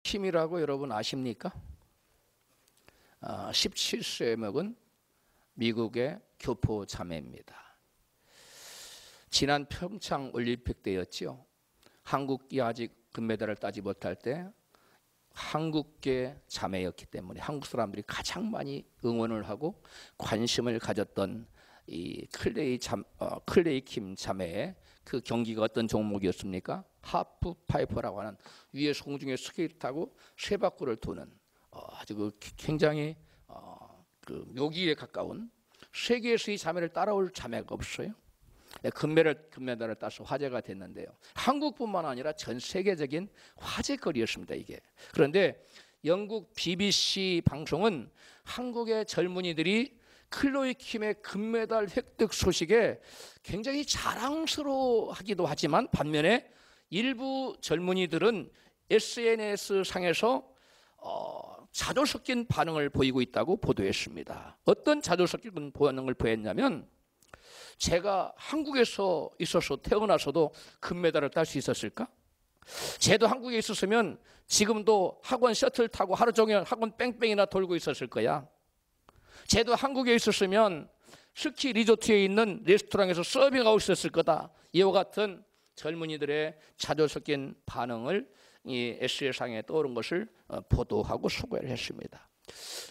킴이라고 여러분 아십니까? 17세에 먹은 미국의 교포 자매입니다. 지난 평창 올림픽 때였죠. 한국이 아직 금메달을 따지 못할 때 한국계 자매였기 때문에 한국 사람들이 가장 많이 응원을 하고 관심을 가졌던 이 클레이 킴 자매의 그 경기가 어떤 종목이었습니까? 하프 파이퍼라고 하는 위에서 공중에 스케이트 타고 세 바퀴를 도는 아주 굉장히 그 묘기에 가까운, 세계에서 이 자매를 따라올 자매가 없어요. 금메달을 따서 화제가 됐는데요. 한국뿐만 아니라 전 세계적인 화제거리였습니다, 이게. 그런데 영국 BBC 방송은 한국의 젊은이들이 클로이 킴의 금메달 획득 소식에 굉장히 자랑스러워하기도 하지만 반면에 일부 젊은이들은 SNS 상에서 자조 섞인 반응을 보이고 있다고 보도했습니다. 어떤 자조 섞인 반응을 보였냐면, 제가 한국에서 있어서 태어나서도 금메달을 딸 수 있었을까? 쟤도 한국에 있었으면 지금도 학원 셔틀 타고 하루 종일 학원 뺑뺑이나 돌고 있었을 거야. 쟤도 한국에 있었으면 스키 리조트에 있는 레스토랑에서 서빙하고 있었을 거다. 이와 같은 젊은이들의 자조 섞인 반응을 이 SNS상에 떠오른 것을 보도하고 소개를 했습니다.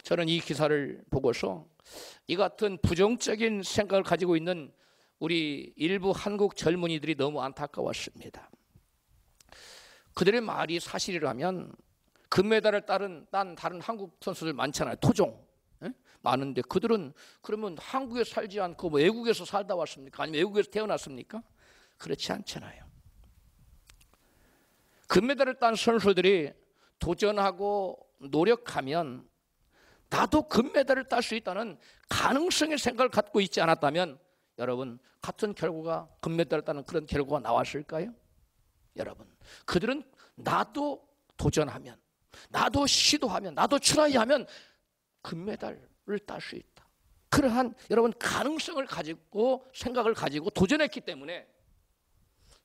저는 이 기사를 보고서 이 같은 부정적인 생각을 가지고 있는 우리 일부 한국 젊은이들이 너무 안타까웠습니다. 그들의 말이 사실이라면 금메달을 딴 다른 한국 선수들 많잖아요. 토종 많은데 그들은 그러면 한국에 살지 않고 뭐 외국에서 살다 왔습니까? 아니면 외국에서 태어났습니까? 그렇지 않잖아요. 금메달을 딴 선수들이 도전하고 노력하면 나도 금메달을 딸 수 있다는 가능성의 생각을 갖고 있지 않았다면 여러분, 같은 결과가, 금메달을 따는 그런 결과가 나왔을까요? 여러분, 그들은 나도 도전하면, 나도 시도하면, 나도 트라이하면 금메달을 딸 수 있다. 그러한 여러분 가능성을 가지고, 생각을 가지고 도전했기 때문에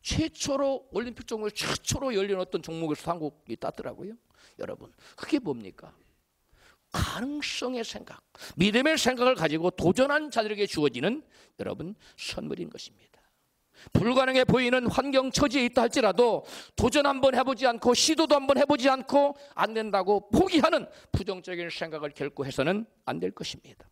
최초로 올림픽 종목에 최초로 열린 어떤 종목에서 한국이 땄더라고요. 여러분, 그게 뭡니까? 가능성의 생각, 믿음의 생각을 가지고 도전한 자들에게 주어지는 여러분 선물인 것입니다. 불가능해 보이는 환경 처지에 있다 할지라도 도전 한번 해보지 않고 시도도 한번 해보지 않고 안 된다고 포기하는 부정적인 생각을 결코 해서는 안 될 것입니다.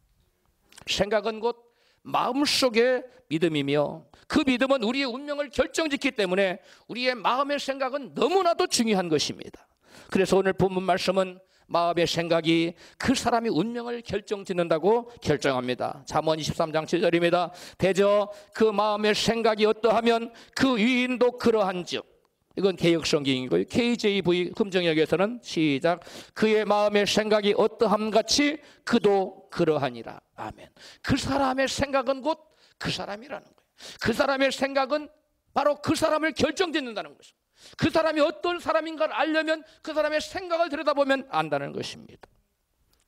생각은 곧 마음속의 믿음이며 그 믿음은 우리의 운명을 결정짓기 때문에 우리의 마음의 생각은 너무나도 중요한 것입니다. 그래서 오늘 본문 말씀은 마음의 생각이 그 사람의 운명을 결정짓는다고 결정합니다. 잠언 23장 7절입니다. 대저 그 마음의 생각이 어떠하면 그 위인도 그러한즉. 이건 개역성경이고요. KJV 금정역에서는 시작. 그의 마음의 생각이 어떠함 같이 그도 그러하니라. 아멘. 그 사람의 생각은 곧 그 사람이라는 거예요. 그 사람의 생각은 바로 그 사람을 결정짓는다는 것입니다. 그 사람이 어떤 사람인가를 알려면 그 사람의 생각을 들여다보면 안다는 것입니다.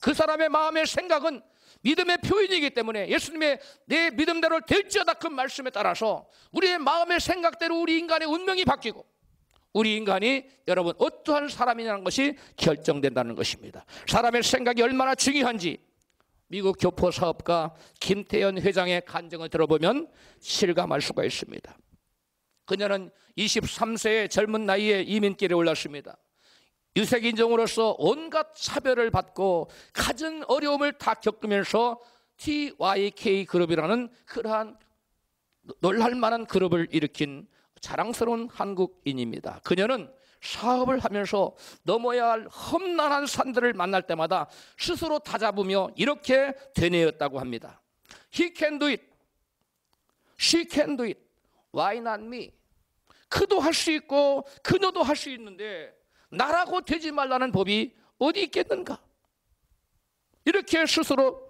그 사람의 마음의 생각은 믿음의 표현이기 때문에 예수님의 내 믿음대로 될지어다 그 말씀에 따라서 우리의 마음의 생각대로 우리 인간의 운명이 바뀌고 우리 인간이 여러분 어떠한 사람이냐는 것이 결정된다는 것입니다. 사람의 생각이 얼마나 중요한지 미국 교포 사업가 김태현 회장의 간증을 들어보면 실감할 수가 있습니다. 그녀는 23세의 젊은 나이에 이민길에 올랐습니다. 유색인종으로서 온갖 차별을 받고 갖은 어려움을 다 겪으면서 TYK 그룹이라는 그러한 놀랄만한 그룹을 일으킨 자랑스러운 한국인입니다. 그녀는 사업을 하면서 넘어야 할 험난한 산들을 만날 때마다 스스로 다잡으며 이렇게 되뇌었다고 합니다. He can do it. She can do it. Why not me? 그도 할 수 있고 그녀도 할 수 있는데 나라고 되지 말라는 법이 어디 있겠는가? 이렇게 스스로에게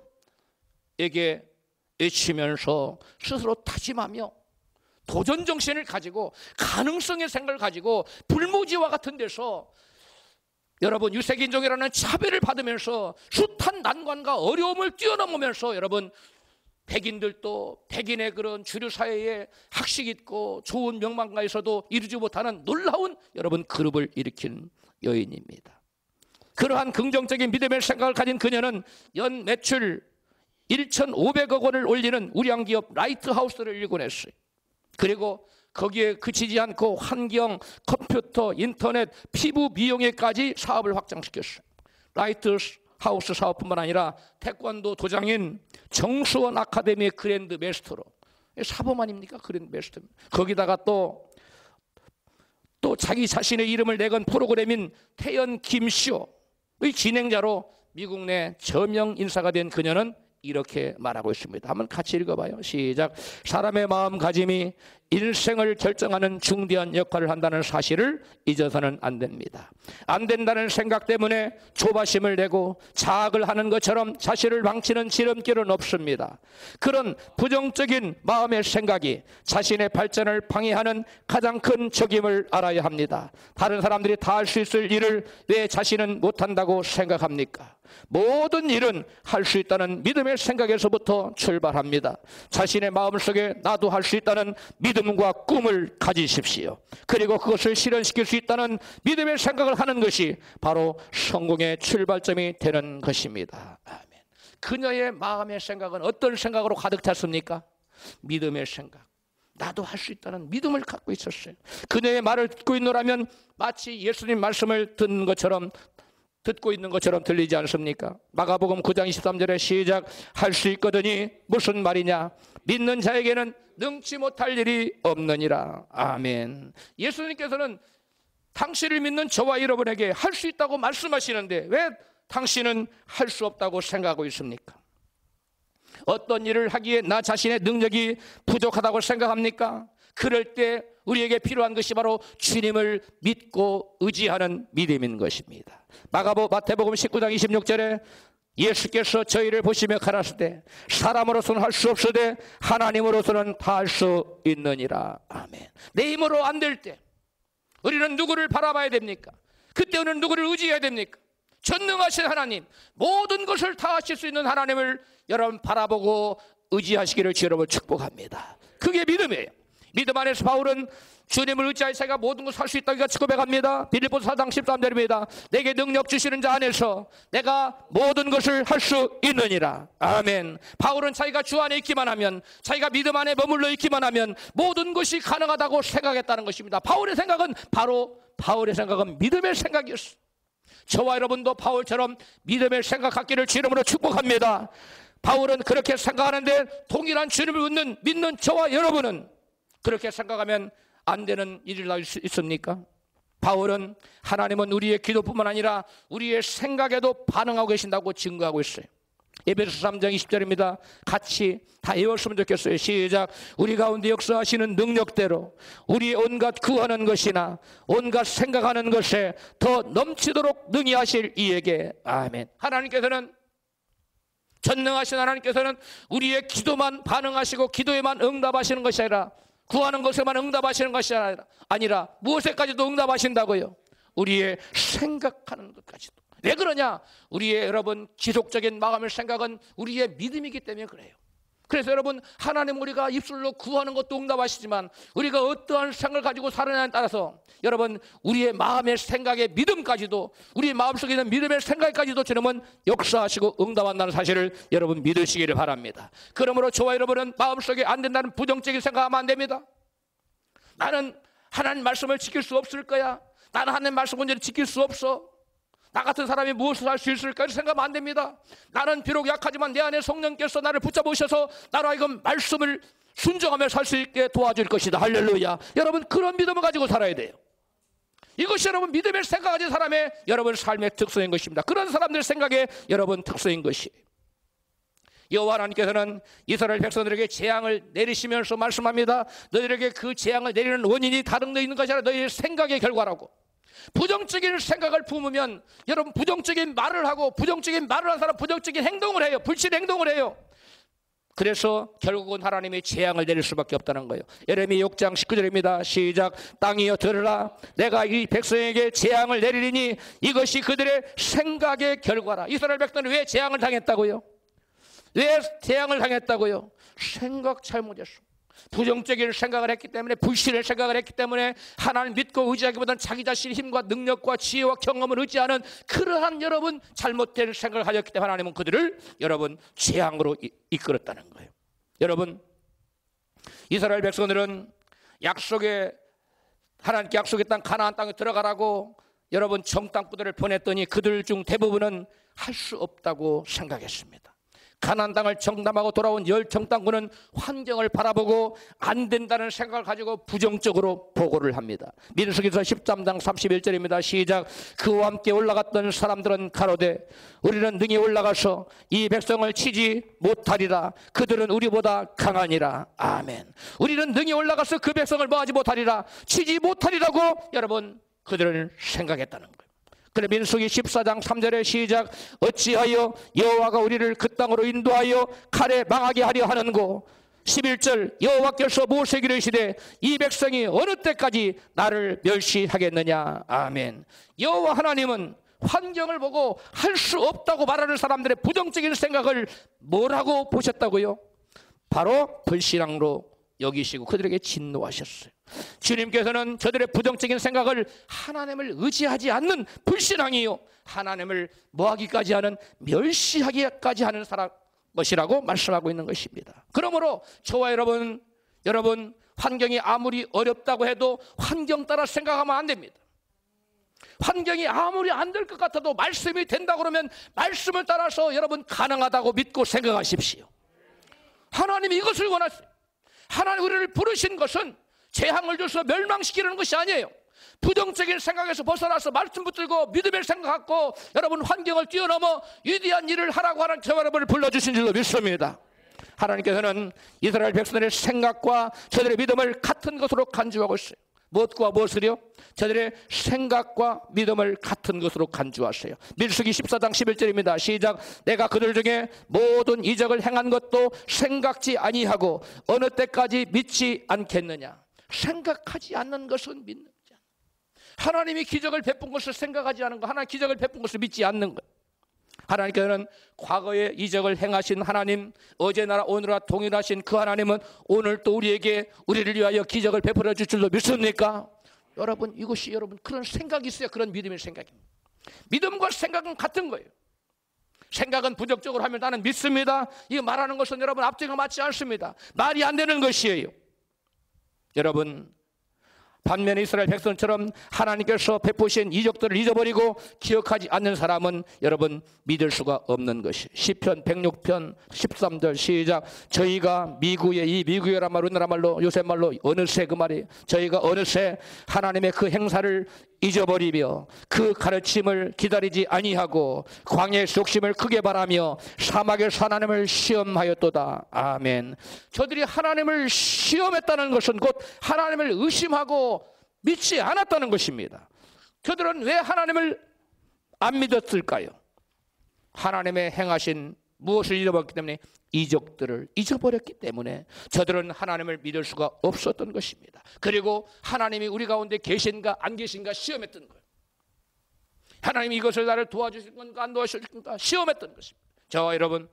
외치면서 스스로 다짐하며 도전 정신을 가지고 가능성의 생각을 가지고 불모지와 같은 데서 여러분 유색인종이라는 차별을 받으면서 숱한 난관과 어려움을 뛰어넘으면서 여러분 백인들도 백인의 그런 주류 사회에 학식 있고 좋은 명망가에서도 이루지 못하는 놀라운 여러분 그룹을 일으킨 여인입니다. 그러한 긍정적인 믿음의 생각을 가진 그녀는 연 매출 1,500억 원을 올리는 우량 기업 라이트하우스를 일궈냈어요. 그리고 거기에 그치지 않고 환경, 컴퓨터, 인터넷, 피부 미용에까지 사업을 확장시켰어요. 라이트하우스 사업뿐만 아니라 태권도 도장인 정수원 아카데미의 그랜드 마스터로, 사범 아닙니까? 그랜드 마스터. 거기다가 또 자기 자신의 이름을 내건 프로그램인 태연 김쇼의 진행자로 미국 내 저명 인사가 된 그녀는 이렇게 말하고 있습니다. 한번 같이 읽어봐요. 시작. 사람의 마음가짐이 일생을 결정하는 중대한 역할을 한다는 사실을 잊어서는 안 됩니다. 안 된다는 생각 때문에 조바심을 내고 자학을 하는 것처럼 자신을 망치는 지름길은 없습니다. 그런 부정적인 마음의 생각이 자신의 발전을 방해하는 가장 큰 적임을 알아야 합니다. 다른 사람들이 다 할 수 있을 일을 왜 자신은 못한다고 생각합니까? 모든 일은 할 수 있다는 믿음의 생각에서부터 출발합니다. 자신의 마음속에 나도 할 수 있다는 믿음과 꿈을 가지십시오. 그리고 그것을 실현시킬 수 있다는 믿음의 생각을 하는 것이 바로 성공의 출발점이 되는 것입니다. 아멘. 그녀의 마음의 생각은 어떤 생각으로 가득 찼습니까? 믿음의 생각. 나도 할 수 있다는 믿음을 갖고 있었어요. 그녀의 말을 듣고 있노라면 마치 예수님 말씀을 듣고 있는 것처럼 들리지 않습니까? 마가복음 9장 23절에 시작. 할 수 있거든이 무슨 말이냐? 믿는 자에게는 능치 못할 일이 없느니라. 아멘. 예수님께서는 당신을 믿는 저와 여러분에게 할 수 있다고 말씀하시는데 왜 당신은 할 수 없다고 생각하고 있습니까? 어떤 일을 하기에 나 자신의 능력이 부족하다고 생각합니까? 그럴 때 우리에게 필요한 것이 바로 주님을 믿고 의지하는 믿음인 것입니다. 마태복음 19장 26절에 예수께서 저희를 보시며 가라사대 사람으로서는 할 수 없으되 하나님으로서는 다 할 수 있느니라. 아멘. 내 힘으로 안 될 때 우리는 누구를 바라봐야 됩니까? 그때는 누구를 의지해야 됩니까? 전능하신 하나님, 모든 것을 다 하실 수 있는 하나님을 여러분 바라보고 의지하시기를 여러분 축복합니다. 그게 믿음이에요. 믿음 안에서 바울은 주님을 의지하여 자기가 모든 것을 할 수 있다고 같이 고백합니다. 빌립보서 4장 13절입니다. 내게 능력 주시는 자 안에서 내가 모든 것을 할 수 있느니라. 아멘. 바울은 자기가 주 안에 있기만 하면, 자기가 믿음 안에 머물러 있기만 하면 모든 것이 가능하다고 생각했다는 것입니다. 바울의 생각은 믿음의 생각이었어요. 저와 여러분도 바울처럼 믿음의 생각 갖기를 주님으로 축복합니다. 바울은 그렇게 생각하는데 동일한 주님을 믿는 저와 여러분은 그렇게 생각하면 안 되는 일이 날 수 있습니까? 바울은 하나님은 우리의 기도뿐만 아니라 우리의 생각에도 반응하고 계신다고 증거하고 있어요. 에베소서 3장 20절입니다. 같이 다 외웠으면 좋겠어요. 시작. 우리 가운데 역사하시는 능력대로 우리의 온갖 구하는 것이나 온갖 생각하는 것에 더 넘치도록 능히 하실 이에게. 아멘. 하나님께서는, 전능하신 하나님께서는 우리의 기도만 반응하시고 기도에만 응답하시는 것이 아니라, 구하는 것에만 응답하시는 것이 아니라 무엇에까지도 응답하신다고요? 우리의 생각하는 것까지도. 왜 그러냐? 우리의 여러분 지속적인 마음의 생각은 우리의 믿음이기 때문에 그래요. 그래서 여러분, 하나님 우리가 입술로 구하는 것도 응답하시지만 우리가 어떠한 생각을 가지고 살아가냐에 따라서 여러분 우리의 마음의 생각의 믿음까지도, 우리 마음속에 있는 믿음의 생각까지도 주님은 역사하시고 응답한다는 사실을 여러분 믿으시기를 바랍니다. 그러므로 저와 여러분은 마음속에 안 된다는 부정적인 생각하면 안 됩니다. 나는 하나님 말씀을 지킬 수 없을 거야. 나는 하나님 말씀 온전히 지킬 수 없어. 나 같은 사람이 무엇을 할 수 있을까 생각하면 안 됩니다. 나는 비록 약하지만 내 안에 성령께서 나를 붙잡으셔서 나로 하여금 말씀을 순종하며 살 수 있게 도와줄 것이다. 할렐루야. 여러분 그런 믿음을 가지고 살아야 돼요. 이것이 여러분 믿음의 생각 가진 사람의 여러분 삶의 특성인 것입니다. 그런 사람들의 생각의 여러분 특성인 것이. 여호와 하나님께서는 이스라엘 백성들에게 재앙을 내리시면서 말씀합니다. 너희에게 그 재앙을 내리는 원인이 다른 데 있는 것이 아니라 너희의 생각의 결과라고. 부정적인 생각을 품으면 여러분 부정적인 말을 하고, 부정적인 말을 한 사람 부정적인 행동을 해요. 불신 행동을 해요. 그래서 결국은 하나님이 재앙을 내릴 수밖에 없다는 거예요. 예레미야 6장 19절입니다. 시작. 땅이여 들으라. 내가 이 백성에게 재앙을 내리리니 이것이 그들의 생각의 결과라. 이스라엘 백성은 왜 재앙을 당했다고요? 왜 재앙을 당했다고요? 생각 잘못했어. 부정적인 생각을 했기 때문에, 불신의 생각을 했기 때문에 하나님 믿고 의지하기보다는 자기 자신의 힘과 능력과 지혜와 경험을 의지하는 그러한 여러분 잘못된 생각을 하였기 때문에 하나님은 그들을 여러분 재앙으로 이끌었다는 거예요. 여러분, 이스라엘 백성들은 하나님께 약속의 땅 가나안 땅에 들어가라고 여러분 정탐꾼들을 보냈더니 그들 중 대부분은 할 수 없다고 생각했습니다. 가나안 땅을 정탐하고 돌아온 10 정탐꾼은 환경을 바라보고 안 된다는 생각을 가지고 부정적으로 보고를 합니다. 민수기서 13장 31절입니다. 시작. 그와 함께 올라갔던 사람들은 가로되 우리는 능히 올라가서 이 백성을 치지 못하리라. 그들은 우리보다 강하니라. 아멘. 우리는 능히 올라가서 그 백성을 뭐하지 못하리라, 치지 못하리라고 여러분 그들은 생각했다는 거예요. 그래 민수기 14장 3절에 시작. 어찌하여 여호와가 우리를 그 땅으로 인도하여 칼에 망하게 하려 하는고. 11절 여호와께서 모세에게 이르시되 이 백성이 어느 때까지 나를 멸시하겠느냐. 아멘. 여호와 하나님은 환경을 보고 할 수 없다고 말하는 사람들의 부정적인 생각을 뭐라고 보셨다고요? 바로 불신앙으로 여기시고 그들에게 진노하셨어요. 주님께서는 저들의 부정적인 생각을 하나님을 의지하지 않는 불신앙이요, 하나님을 뭐하기까지 하는, 멸시하기까지 하는 것이라고 말씀하고 있는 것입니다. 그러므로 저와 여러분 환경이 아무리 어렵다고 해도 환경 따라 생각하면 안 됩니다. 환경이 아무리 안 될 것 같아도 말씀이 된다고 그러면 말씀을 따라서 여러분 가능하다고 믿고 생각하십시오. 하나님이 이것을 원하세요. 하나님 우리를 부르신 것은 재앙을 줘서 멸망시키는 것이 아니에요. 부정적인 생각에서 벗어나서 말씀 붙들고 믿음을 생각하고 여러분 환경을 뛰어넘어 위대한 일을 하라고 하는 저와 여러분을 불러주신 줄로 믿습니다. 하나님께서는 이스라엘 백성들의 생각과 저들의 믿음을 같은 것으로 간주하고 있어요. 무엇과 무엇을요? 저들의 생각과 믿음을 같은 것으로 간주하세요. 민수기 14장 11절입니다. 시작. 내가 그들 중에 모든 이적을 행한 것도 생각지 아니하고 어느 때까지 믿지 않겠느냐. 생각하지 않는 것은 믿는 자. 하나님이 기적을 베푼 것을 생각하지 않는 것, 하나님 기적을 베푼 것을 믿지 않는 것. 하나님께서는 과거에 이적을 행하신 하나님, 어제나 오늘나 동일하신 그 하나님은 오늘 또 우리를 위하여 기적을 베풀어 줄 줄로 믿습니까? 여러분, 이것이 여러분 그런 생각이 있어야 그런 믿음의 생각입니다. 믿음과 생각은 같은 거예요. 생각은 부정적으로 하면 나는 믿습니다. 이거 말하는 것은 여러분 앞뒤가 맞지 않습니다. 말이 안 되는 것이에요. 여러분, 반면에 이스라엘 백성처럼 하나님께서 베푸신 이적들을 잊어버리고 기억하지 않는 사람은 여러분 믿을 수가 없는 것이. 시편 106편 13절 시작. 저희가 이 미구여란 말 우리나라 말로 요새 말로 어느새, 그 말이 저희가 어느새 하나님의 그 행사를 잊어버리며 그 가르침을 기다리지 아니하고 광야의 욕심을 크게 바라며 사막에서 하나님을 시험하였도다. 아멘. 저들이 하나님을 시험했다는 것은 곧 하나님을 의심하고 믿지 않았다는 것입니다. 저들은 왜 하나님을 안 믿었을까요? 하나님의 행하신 무엇을 잊어버렸기 때문에, 이적들을 잊어버렸기 때문에 저들은 하나님을 믿을 수가 없었던 것입니다. 그리고 하나님이 우리 가운데 계신가 안 계신가 시험했던 거예요. 하나님이 이것을 나를 도와주실 건가 안 도와주실 건가 시험했던 것입니다. 저와 여러분,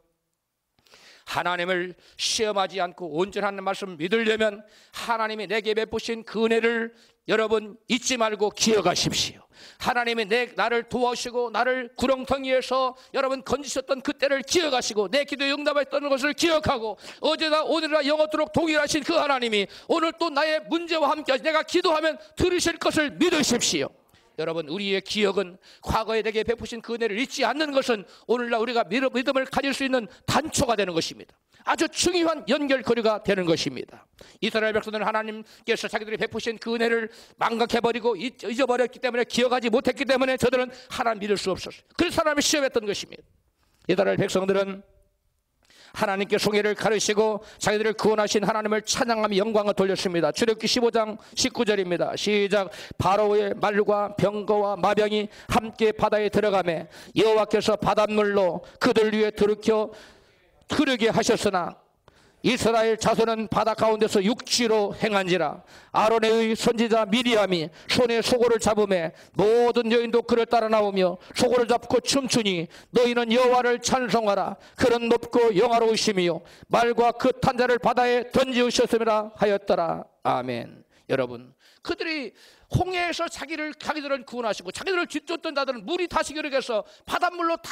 하나님을 시험하지 않고 온전한 말씀을 믿으려면 하나님이 내게 베푸신 그 은혜를 여러분 잊지 말고 기억하십시오. 하나님이 나를 도와주시고 나를 구렁텅이에서 여러분 건지셨던 그때를 기억하시고 내 기도에 응답했던 것을 기억하고 어제나 오늘이나 영원토록 동일하신 그 하나님이 오늘 또 나의 문제와 함께 내가 기도하면 들으실 것을 믿으십시오. 여러분, 우리의 기억은 과거에 내게 베푸신 그 은혜를 잊지 않는 것은 오늘날 우리가 믿음을 가질 수 있는 단초가 되는 것입니다. 아주 중요한 연결고리가 되는 것입니다. 이스라엘 백성들은 하나님께서 자기들이 베푸신 그 은혜를 망각해버리고 잊어버렸기 때문에, 기억하지 못했기 때문에 저들은 하나님 믿을 수 없었어요. 그래서 하나님을 시험했던 것입니다. 이스라엘 백성들은 하나님께 송해를 가르치고 자기들을 구원하신 하나님을 찬양하며 영광을 돌렸습니다. 출애굽기 15장 19절입니다. 시작. 바로의 말과 병거와 마병이 함께 바다에 들어가매 여호와께서 바닷물로 그들 위에 들이켜 흐르게 하셨으나 이스라엘 자손은 바다 가운데서 육지로 행한지라. 아론의 선지자 미리암이 손에 소고를 잡음에 모든 여인도 그를 따라 나오며 소고를 잡고 춤추니 너희는 여호와를 찬송하라. 그는 높고 영화로우시며 말과 그 탄자를 바다에 던지우셨음이라 하였더라. 아멘. 여러분, 그들이 홍해에서 자기들은 구원하시고 자기들을 뒤쫓던 자들은 물이 다시 기록해서 바닷물로 다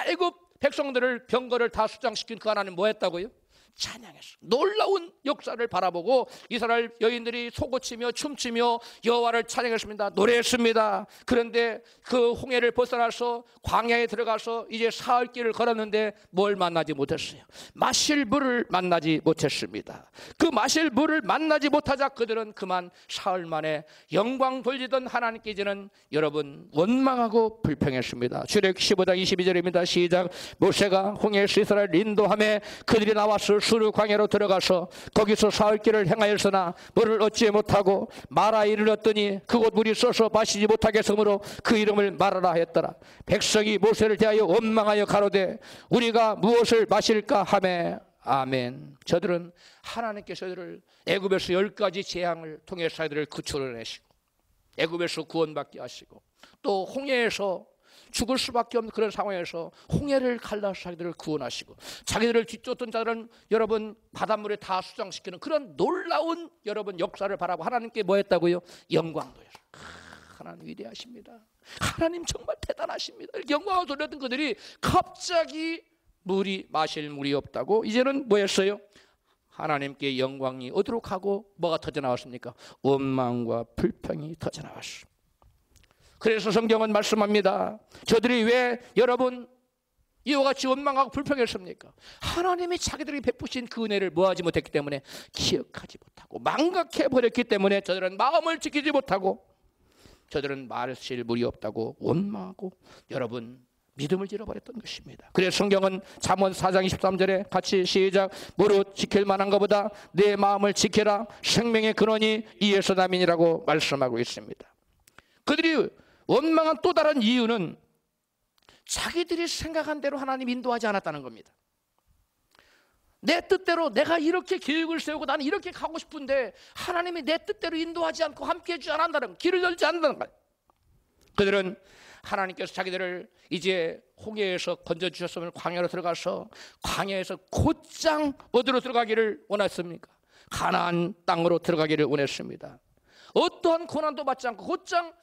애굽 백성들을 병거를 다 수장시킨 그 하나님 뭐 했다고요? 찬양했어. 놀라운 역사를 바라보고 이스라엘 여인들이 소고치며 춤추며 여호와를 찬양했습니다. 노래했습니다. 그런데 그 홍해를 벗어나서 광야에 들어가서 이제 사흘길을 걸었는데 뭘 만나지 못했어요? 마실 물을 만나지 못했습니다. 그 마실 물을 만나지 못하자 그들은 그만 사흘 만에 영광 돌리던 하나님께 이제는 여러분 원망하고 불평했습니다. 출애굽 15장 22절입니다. 시작. 모세가 홍해에서 이스라엘 인도함에 그들이 나와서 수르 광야로 들어가서 거기서 사흘길을 행하였으나 물을 얻지 못하고 마라 이르렀더니 그곳 물이 써서 마시지 못하게 했으므로 그 이름을 마라라 했더라. 백성이 모세를 대하여 원망하여 가로되 우리가 무엇을 마실까 하매. 아멘. 저들은 하나님께서 저들을 애굽에서 10가지 재앙을 통해서 저들을 구출해내시고 애굽에서 구원받게 하시고 또 홍해에서 죽을 수밖에 없는 그런 상황에서 홍해를 갈라서 자기들을 구원하시고 자기들을 뒤쫓던 자들은 여러분 바닷물에 다 수장시키는 그런 놀라운 여러분 역사를 바라고 하나님께 뭐 했다고요? 영광 돌렸어요. 하나님 위대하십니다. 하나님 정말 대단하십니다. 영광을 돌렸던 그들이 갑자기 마실 물이 없다고 이제는 뭐 했어요? 하나님께 영광이 어디로 가고 뭐가 터져나왔습니까? 원망과 불평이 터져나왔습니다. 그래서 성경은 말씀합니다. 저들이 왜 여러분 이와 같이 원망하고 불평했습니까? 하나님이 자기들이 베푸신 그 은혜를 뭐하지 못했기 때문에 기억하지 못하고 망각해버렸기 때문에 저들은 마음을 지키지 못하고 저들은 마실 물이 없다고 원망하고 여러분 믿음을 잃어버렸던 것입니다. 그래서 성경은 잠언 4장 23절에 같이 시작. 무릇 지킬 만한 것보다 내 마음을 지켜라. 생명의 근원이 이에서 남이니라고 말씀하고 있습니다. 그들이 원망한 또 다른 이유는 자기들이 생각한 대로 하나님 인도하지 않았다는 겁니다. 내 뜻대로 내가 이렇게 계획을 세우고 나는 이렇게 가고 싶은데 하나님이 내 뜻대로 인도하지 않고 함께 해주지 않는다는 길을 열지 않는다는 거예요. 그들은 하나님께서 자기들을 이제 홍해에서 건져주셨으면 광야로 들어가서 광야에서 곧장 어디로 들어가기를 원했습니까? 가나안 땅으로 들어가기를 원했습니다. 어떠한 고난도 받지 않고 곧장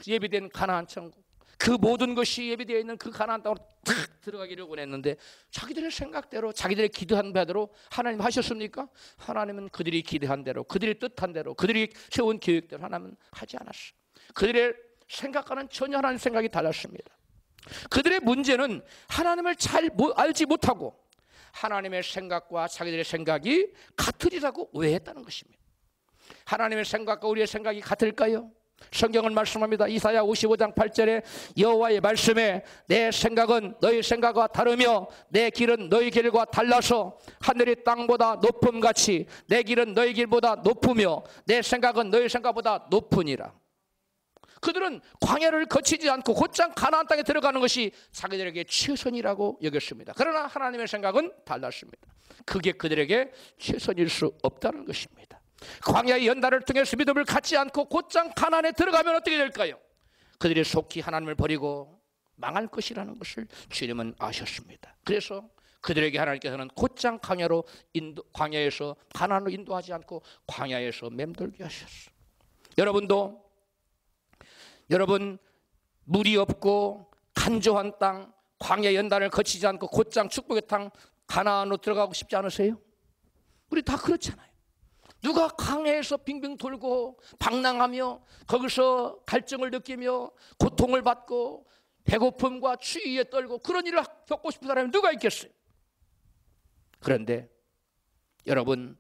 예비된 가나안 천국 그 모든 것이 예비되어 있는 그 가나안 땅으로 탁 들어가기를 원했는데 자기들의 생각대로 자기들의 기도한 바대로 하나님 하셨습니까? 하나님은 그들이 기대한 대로 그들이 뜻한 대로 그들이 세운 계획대로 하나님은 하지 않았어요. 그들의 생각과는 전혀 하나님 생각이 달랐습니다. 그들의 문제는 하나님을 잘 알지 못하고 하나님의 생각과 자기들의 생각이 같으리라고 오해했다는 것입니다. 하나님의 생각과 우리의 생각이 같을까요? 성경은 말씀합니다. 이사야 55장 8절에 여호와의 말씀에 내 생각은 너희 생각과 다르며 내 길은 너희 길과 달라서 하늘이 땅보다 높음같이 내 길은 너희 길보다 높으며 내 생각은 너희 생각보다 높으니라. 그들은 광야를 거치지 않고 곧장 가나안 땅에 들어가는 것이 자기들에게 최선이라고 여겼습니다. 그러나 하나님의 생각은 달랐습니다. 그게 그들에게 최선일 수 없다는 것입니다. 광야의 연단을 통해서 믿음을 갖지 않고 곧장 가나안에 들어가면 어떻게 될까요? 그들이 속히 하나님을 버리고 망할 것이라는 것을 주님은 아셨습니다. 그래서 그들에게 하나님께서는 곧장 광야에서 가나안으로 인도하지 않고 광야에서 맴돌게 하셨어요. 여러분 물이 없고 간조한 땅 광야 연단을 거치지 않고 곧장 축복의 땅 가나안으로 들어가고 싶지 않으세요? 우리 다 그렇잖아요. 누가 광야에서 빙빙 돌고 방랑하며 거기서 갈증을 느끼며 고통을 받고 배고픔과 추위에 떨고 그런 일을 겪고 싶은 사람이 누가 있겠어요? 그런데 여러분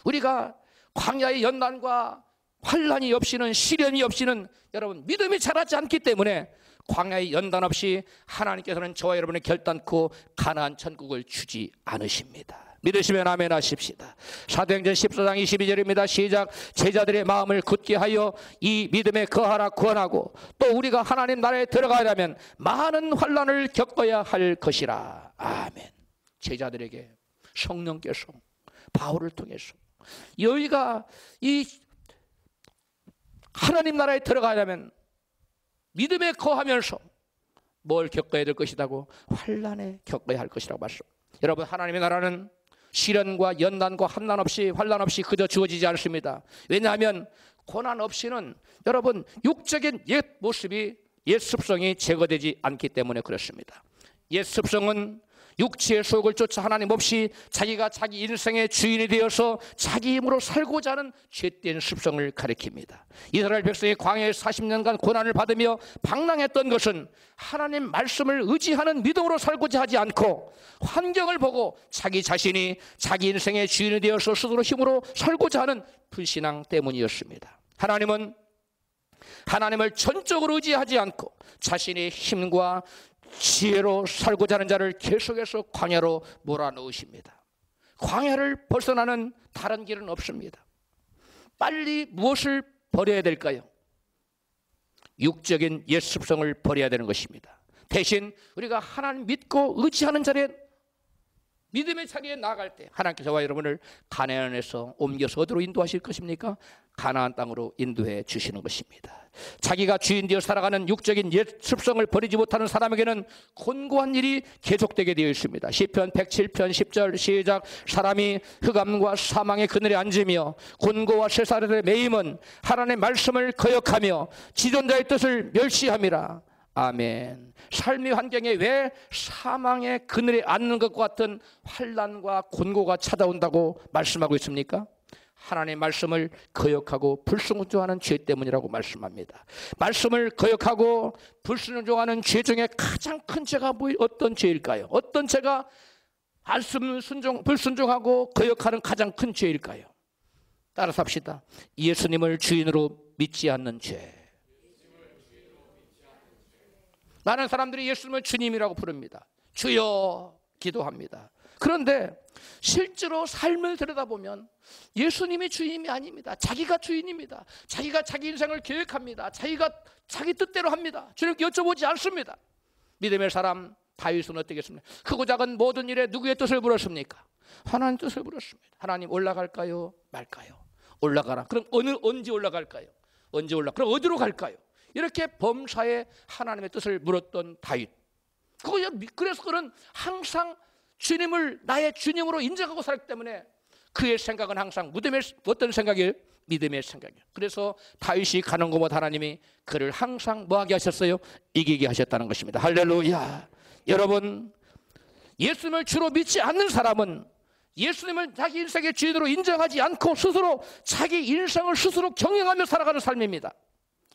우리가 광야의 연단과 환란이 없이는 시련이 없이는 여러분 믿음이 자라지 않기 때문에 광야의 연단 없이 하나님께서는 저와 여러분의 결단코 가나안 천국을 주지 않으십니다. 믿으시면 아멘 하십시다. 사도행전 14장 22절입니다. 시작. 제자들의 마음을 굳게 하여 이 믿음에 거하라 구원하고 또 우리가 하나님 나라에 들어가려면 많은 환난을 겪어야 할 것이라. 아멘. 제자들에게 성령께서 바울을 통해서 너희가 이 하나님 나라에 들어가려면 믿음에 거하면서 뭘 겪어야 될 것이라고? 환난에 겪어야 할 것이라고 말씀. 여러분, 하나님의 나라는 시련과 연단과 환난 없이 그저 주어지지 않습니다. 왜냐하면 고난 없이는 여러분 육적인 옛 모습이, 옛 습성이 제거되지 않기 때문에 그렇습니다. 옛 습성은 육체의 속을 쫓아 하나님 없이 자기가 자기 인생의 주인이 되어서 자기 힘으로 살고자 하는 죄된 습성을 가리킵니다. 이스라엘 백성이 광야에서 40년간 고난을 받으며 방랑했던 것은 하나님 말씀을 의지하는 믿음으로 살고자 하지 않고 환경을 보고 자기 자신이 자기 인생의 주인이 되어서 스스로 힘으로 살고자 하는 불신앙 때문이었습니다. 하나님은 하나님을 전적으로 의지하지 않고 자신의 힘과 지혜로 살고자 하는 자를 계속해서 광야로 몰아넣으십니다. 광야를 벗어나는 다른 길은 없습니다. 빨리 무엇을 버려야 될까요? 육적인 옛 습성을 버려야 되는 것입니다. 대신 우리가 하나님 믿고 의지하는 자리에, 믿음의 자리에 나아갈 때 하나님께서 저와 여러분을 가나안에서 옮겨서 어디로 인도하실 것입니까? 가나안 땅으로 인도해 주시는 것입니다. 자기가 주인 되어 살아가는 육적인 옛 습성을 버리지 못하는 사람에게는 곤고한 일이 계속되게 되어 있습니다. 시편 107편 10절 시작. 사람이 흑암과 사망의 그늘에 앉으며 곤고와 쇠사슬에 매임은 하나님의 말씀을 거역하며 지존자의 뜻을 멸시함이라. 아멘. 삶의 환경에 왜 사망의 그늘에 앉는 것과 같은 환난과 곤고가 찾아온다고 말씀하고 있습니까? 하나님의 말씀을 거역하고 불순종하는 죄 때문이라고 말씀합니다. 말씀을 거역하고 불순종하는 죄 중에 가장 큰 죄가 어떤 죄일까요? 어떤 죄가 불순종하고 거역하는 가장 큰 죄일까요? 따라서 합시다. 예수님을 주인으로 믿지 않는 죄. 많은 사람들이 예수님을 주님이라고 부릅니다. 주여 기도합니다. 그런데 실제로 삶을 들여다보면 예수님이 주인이 아닙니다. 자기가 주인입니다. 자기가 자기 인생을 계획합니다. 자기가 자기 뜻대로 합니다. 주님께 여쭤보지 않습니다. 믿음의 사람 다윗은 어떻게 했습니까? 크고 작은 모든 일에 누구의 뜻을 물었습니까? 하나님 뜻을 물었습니다. 하나님 올라갈까요? 말까요? 올라가라. 그럼 언제 올라갈까요? 언제 올라? 그럼 어디로 갈까요? 이렇게 범사에 하나님의 뜻을 물었던 다윗. 그래서 그는 항상 주님을 나의 주님으로 인정하고 살았기 때문에 그의 생각은 항상 어떤 생각이에요? 믿음의 생각이에요. 그래서 다윗이 가는 곳마다 하나님이 그를 항상 뭐하게 하셨어요? 이기게 하셨다는 것입니다. 할렐루야. 여러분, 예수님을 주로 믿지 않는 사람은 예수님을 자기 인생의 주인으로 인정하지 않고 스스로 자기 인생을 스스로 경영하며 살아가는 삶입니다.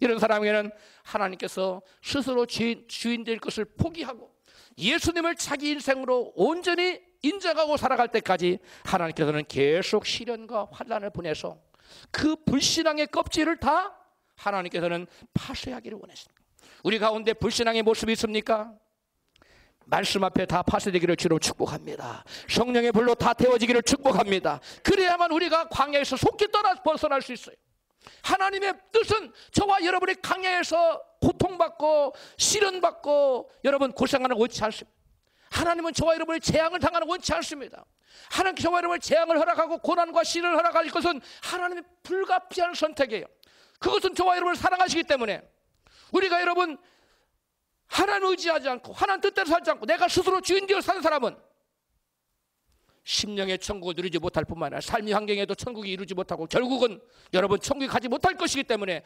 이런 사람에게는 하나님께서 스스로 주인 될 것을 포기하고 예수님을 자기 인생으로 온전히 인정하고 살아갈 때까지 하나님께서는 계속 시련과 환난을 보내서 그 불신앙의 껍질을 다 하나님께서는 파쇄하기를 원했습니다. 우리 가운데 불신앙의 모습이 있습니까? 말씀 앞에 다 파쇄되기를 주로 축복합니다. 성령의 불로 다 태워지기를 축복합니다. 그래야만 우리가 광야에서 속히 벗어날 수 있어요. 하나님의 뜻은 저와 여러분이 광야에서 고통받고 시련받고 여러분 고생하는 거 원치 않습니다. 하나님은 저와 여러분이 재앙을 당하는 거 원치 않습니다. 하나님께 저와 여러분이 재앙을 허락하고 고난과 시련을 허락할 것은 하나님의 불가피한 선택이에요. 그것은 저와 여러분을 사랑하시기 때문에 우리가 여러분 하나님을 의지하지 않고 하나님 뜻대로 살지 않고 내가 스스로 주인 되어 사는 사람은 심령의 천국을 누리지 못할 뿐만 아니라 삶의 환경에도 천국이 이루지 못하고 결국은 여러분 천국에 가지 못할 것이기 때문에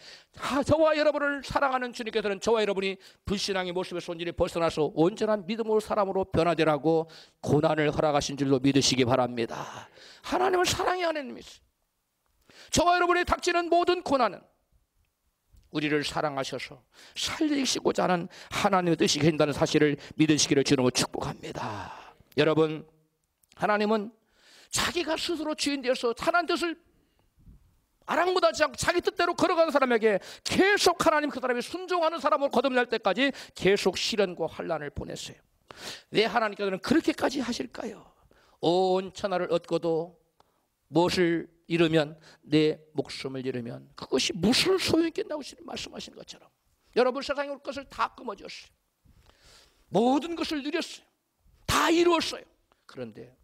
저와 여러분을 사랑하는 주님께서는 저와 여러분이 불신앙의 모습에서 온전히 벗어나서 온전한 믿음으로 사람으로 변화되라고 고난을 허락하신 줄로 믿으시기 바랍니다. 하나님은 사랑의 하나님이세요. 저와 여러분이 닥치는 모든 고난은 우리를 사랑하셔서 살리시고자 하는 하나님의 뜻이 계신다는 사실을 믿으시기를 주님으로 축복합니다. 여러분, 하나님은 자기가 스스로 주인 되어서 하나님 뜻을 아랑곳하지 않고 자기 뜻대로 걸어가는 사람에게 계속 하나님 그 사람이 순종하는 사람으로 거듭날 때까지 계속 시련과 환난을 보냈어요. 왜 하나님께서는 그렇게까지 하실까요? 온 천하를 얻고도 무엇을 잃으면 내 목숨을 잃으면 그것이 무슨 소용이 있겠다고 말씀하신 것처럼 여러분 세상에 올 것을 다 끊어졌어요. 모든 것을 누렸어요. 다 이루었어요. 그런데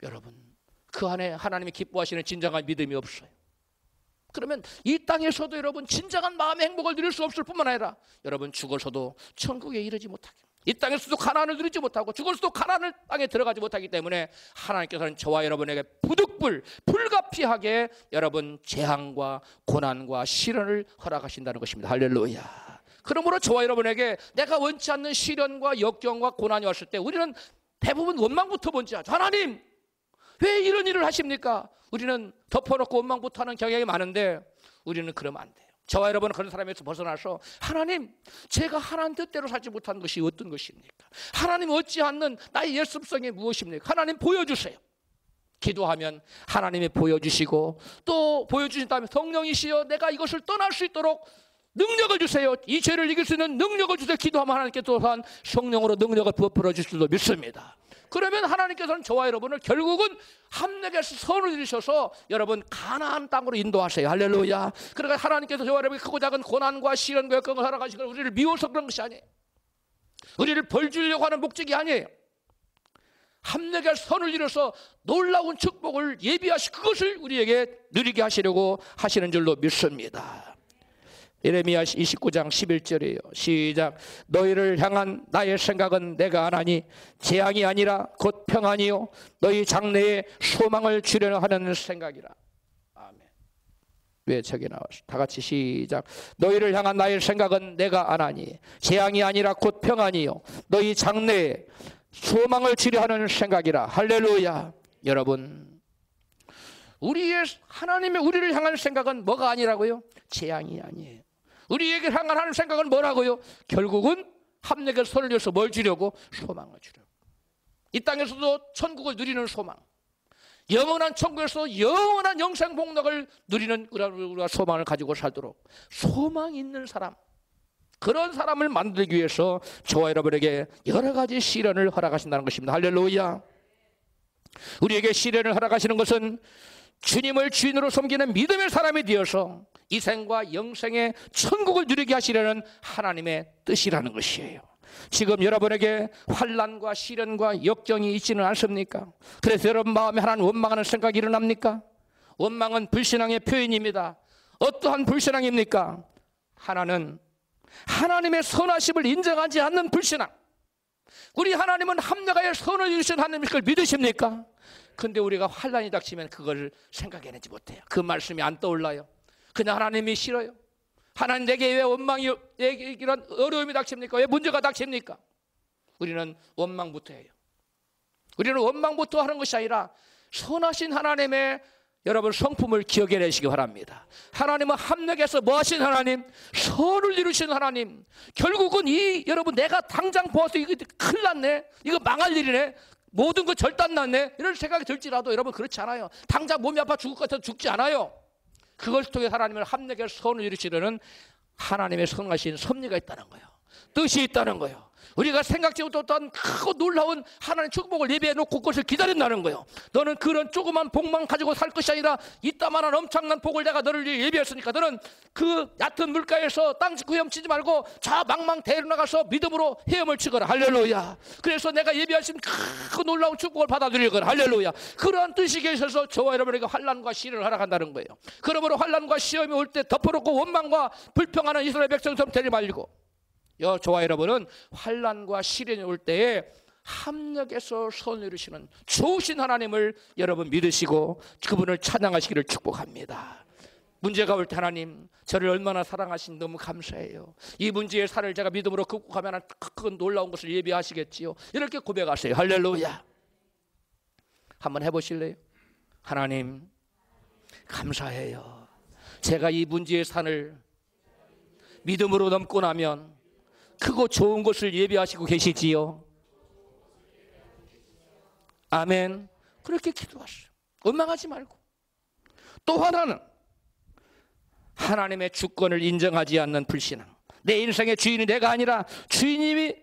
여러분 그 안에 하나님이 기뻐하시는 진정한 믿음이 없어요. 그러면 이 땅에서도 여러분 진정한 마음의 행복을 누릴 수 없을 뿐만 아니라 여러분 죽어서도 천국에 이르지 못하게, 이 땅에서도 가나안을 누리지 못하고 죽어서도 가나안 땅에 들어가지 못하기 때문에 하나님께서는 저와 여러분에게 부득불 불가피하게 여러분 재앙과 고난과 시련을 허락하신다는 것입니다. 할렐루야. 그러므로 저와 여러분에게 내가 원치 않는 시련과 역경과 고난이 왔을 때 우리는 대부분 원망부터 먼저 하죠. 하나님 왜 이런 일을 하십니까? 우리는 덮어놓고 원망부터 하는 경향이 많은데 우리는 그러면 안 돼요. 저와 여러분은 그런 사람에서 벗어나서 하나님 제가 하나님 뜻대로 살지 못한 것이 어떤 것입니까? 하나님 얻지 않는 나의 예습성이 무엇입니까? 하나님 보여주세요. 기도하면 하나님이 보여주시고 또 보여주신 다음에 성령이시여 내가 이것을 떠날 수 있도록 능력을 주세요. 이 죄를 이길 수 있는 능력을 주세요. 기도하면 하나님께 또한 성령으로 능력을 부어풀어 주실 줄로 믿습니다. 그러면 하나님께서는 저와 여러분을 결국은 함락에서 선을 이루셔서 여러분 가나안 땅으로 인도하세요. 할렐루야. 그러니까 하나님께서 저와 여러분이 크고 작은 고난과 시련과 역경을 살아가시고 우리를 미워서 그런 것이 아니에요. 우리를 벌 주려고 하는 목적이 아니에요. 함락의 선을 이뤄서 놀라운 축복을 예비하시 그것을 우리에게 누리게 하시려고 하시는 줄로 믿습니다. 예레미야 29장 11절이에요. 시작. 너희를 향한 나의 생각은 내가 아나니 재앙이 아니라 곧 평안이요 너희 장래에 소망을 주려는 하는 생각이라. 아멘. 왜 저기 나왔어? 다 같이 시작. 너희를 향한 나의 생각은 내가 아나니 재앙이 아니라 곧 평안이요 너희 장래에 소망을 주려 하는 생각이라. 할렐루야. 여러분 우리의 하나님의 우리를 향한 생각은 뭐가 아니라고요? 재앙이 아니에요. 우리에게 향한 하는 생각은 뭐라고요? 결국은 함락의 선을 위해서 뭘 주려고? 소망을 주려고. 이 땅에서도 천국을 누리는 소망, 영원한 천국에서 영원한 영생 복락을 누리는 우리가 소망을 가지고 살도록 소망 있는 사람, 그런 사람을 만들기 위해서 저와 여러분에게 여러 가지 시련을 허락하신다는 것입니다. 할렐루야. 우리에게 시련을 허락하시는 것은 주님을 주인으로 섬기는 믿음의 사람이 되어서 이 생과 영생의 천국을 누리게 하시려는 하나님의 뜻이라는 것이에요. 지금 여러분에게 환난과 시련과 역경이 있지는 않습니까? 그래서 여러분 마음에 하나님 원망하는 생각이 일어납니까? 원망은 불신앙의 표현입니다. 어떠한 불신앙입니까? 하나는 하나님의 선하심을 인정하지 않는 불신앙. 우리 하나님은 함락하여 선을 이루신 하나님을 그걸 믿으십니까? 근데 우리가 환난이 닥치면 그걸 생각해내지 못해요. 그 말씀이 안 떠올라요. 그냥 하나님이 싫어요. 하나님 내게 왜 원망이, 이런 어려움이 닥칩니까? 왜 문제가 닥칩니까? 우리는 원망부터 해요. 우리는 원망부터 하는 것이 아니라 선하신 하나님의 여러분 성품을 기억해내시기 바랍니다. 하나님은 함락에서 뭐 하신 하나님? 선을 이루신 하나님. 결국은 이 여러분 내가 당장 보아서 이거 큰일 났네, 이거 망할 일이네, 모든 거 절단 났네, 이런 생각이 들지라도 여러분 그렇지 않아요. 당장 몸이 아파 죽을 것 같아도 죽지 않아요. 그것을 통해 하나님을 함락에서 선을 이루시려는 하나님의 선하신 섭리가 있다는 거예요. 뜻이 있다는 거예요. 우리가 생각지 못했던 크고 놀라운 하나님의 축복을 예비해놓고 그것을 기다린다는 거예요. 너는 그런 조그만 복만 가지고 살 것이 아니라 이따만한 엄청난 복을 내가 너를 위해 예비했으니까 너는 그 얕은 물가에서 땅 짚고 헤엄치지 말고 저 망망 대로 나가서 믿음으로 헤엄을 치거라. 할렐루야. 그래서 내가 예비하신 크고 놀라운 축복을 받아들이거라. 할렐루야. 그러한 뜻이 계셔서 저와 여러분에게 환난과 시련을 허락한다는 거예요. 그러므로 환난과 시험이 올 때 덮어놓고 원망과 불평하는 이스라엘 백성처럼 되지 말고 저와 여러분은 환난과 시련이 올 때에 함락에서 선을 이루시는 좋으신 하나님을 여러분 믿으시고 그분을 찬양하시기를 축복합니다. 문제가 올 때 하나님 저를 얼마나 사랑하신 너무 감사해요. 이 문제의 살을 제가 믿음으로 극복하면 큰 놀라운 것을 예비하시겠지요. 이렇게 고백하세요. 할렐루야. 한번 해보실래요? 하나님 감사해요. 제가 이 문제의 산을 믿음으로 넘고 나면 크고 좋은 것을 예비하시고 계시지요. 아멘. 그렇게 기도하세요. 원망하지 말고. 또 하나는 하나님의 주권을 인정하지 않는 불신앙. 내 인생의 주인이 내가 아니라 주인님이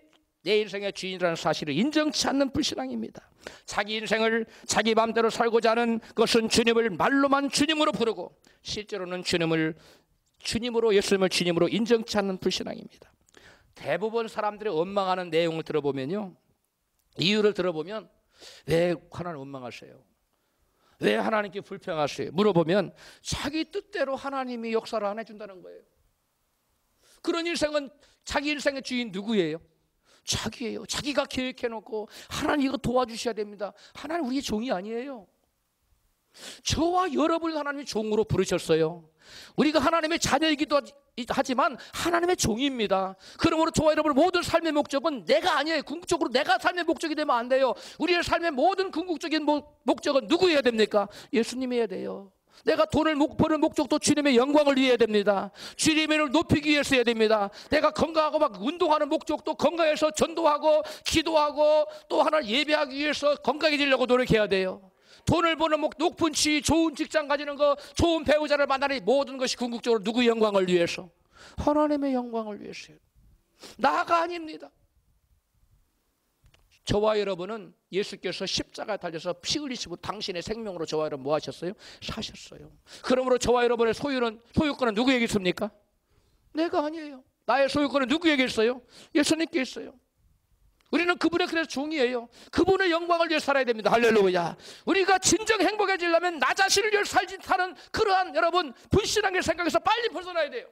내 인생의 주인이라는 사실을 인정치 않는 불신앙입니다. 자기 인생을 자기 마음대로 살고자 하는 것은 주님을 말로만 주님으로 부르고 실제로는 주님으로 예수님을 주님으로 인정치 않는 불신앙입니다. 대부분 사람들이 원망하는 내용을 들어보면요, 이유를 들어보면 왜 하나님 원망하세요? 왜 하나님께 불평하세요? 물어보면 자기 뜻대로 하나님이 역사를 안 해준다는 거예요. 그런 인생은 자기 인생의 주인 누구예요? 자기예요. 자기가 계획해놓고 하나님 이거 도와주셔야 됩니다. 하나님 우리의 종이 아니에요. 저와 여러분을 하나님이 종으로 부르셨어요. 우리가 하나님의 자녀이기도 하지만 하나님의 종입니다. 그러므로 저와 여러분의 모든 삶의 목적은 내가 아니에요. 궁극적으로 내가 삶의 목적이 되면 안 돼요. 우리의 삶의 모든 궁극적인 목적은 누구 해야 됩니까? 예수님이 해야 돼요. 내가 돈을 버는 목적도 주님의 영광을 위해 됩니다. 주님을 높이기 위해서 해야 됩니다. 내가 건강하고 막 운동하는 목적도 건강해서 전도하고 기도하고 또 하나를 예배하기 위해서 건강해지려고 노력해야 돼요. 돈을 버는 높은 지위, 좋은 직장 가지는 거, 좋은 배우자를 만나는 모든 것이 궁극적으로 누구의 영광을 위해서? 하나님의 영광을 위해서요. 나가 아닙니다. 저와 여러분은 예수께서 십자가에 달려서 피 흘리시고 당신의 생명으로 저와 여러분 뭐 하셨어요? 사셨어요. 그러므로 저와 여러분의 소유권은 누구에게 있습니까? 내가 아니에요. 나의 소유권은 누구에게 있어요? 예수님께 있어요. 우리는 그분의 그래서 종이에요. 그분의 영광을 위해 살아야 됩니다. 할렐루야. 우리가 진정 행복해지려면 나 자신을 위해 사는 그러한 여러분 불신앙의 생각에서 빨리 벗어나야 돼요.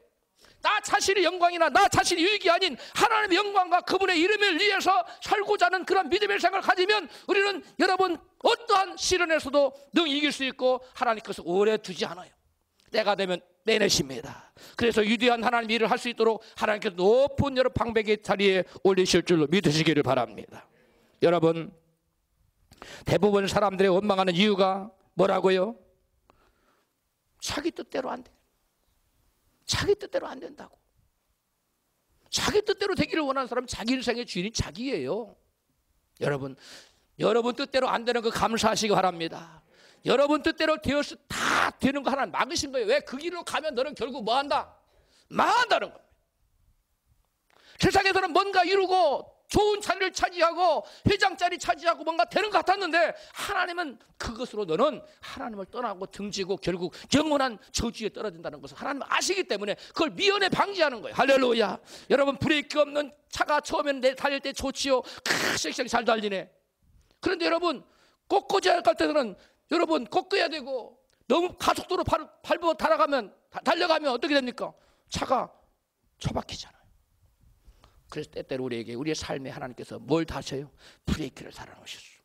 나 자신의 영광이나 나 자신의 유익이 아닌 하나님의 영광과 그분의 이름을 위해서 살고자 하는 그런 믿음의 생각을 가지면 우리는 여러분 어떠한 시련에서도 능 이길 수 있고 하나님께서 오래 두지 않아요. 때가 되면 내내십니다. 그래서 위대한 하나님 일을 할 수 있도록 하나님께서 높은 여러 방백의 자리에 올리실 줄로 믿으시기를 바랍니다. 여러분 대부분 사람들의 원망하는 이유가 뭐라고요? 자기 뜻대로 안 돼. 자기 뜻대로 안 된다고. 자기 뜻대로 되기를 원하는 사람은 자기 인생의 주인이 자기예요. 여러분 뜻대로 안 되는 거 감사하시기 바랍니다. 여러분 뜻대로 되어서 다 되는 거 하나는 막으신 거예요. 왜? 그 길로 가면 너는 결국 뭐 한다? 망한다는 겁니다. 세상에서는 뭔가 이루고 좋은 자리를 차지하고 회장 자리 차지하고 뭔가 되는 것 같았는데 하나님은 그것으로 너는 하나님을 떠나고 등지고 결국 영원한 저주에 떨어진다는 것을 하나님 아시기 때문에 그걸 미연에 방지하는 거예요. 할렐루야. 여러분 브레이크 없는 차가 처음에는 달릴 때 좋지요. 씩씩 잘 달리네. 그런데 여러분 꺾어져야 할 때는 여러분 꺾어야 되고 너무 가속도로 밟아 달려가면 어떻게 됩니까? 차가 처박히잖아요. 그래서 때때로 우리에게 우리의 삶에 하나님께서 뭘 다셔요? 브레이크를 달아놓으셨어요.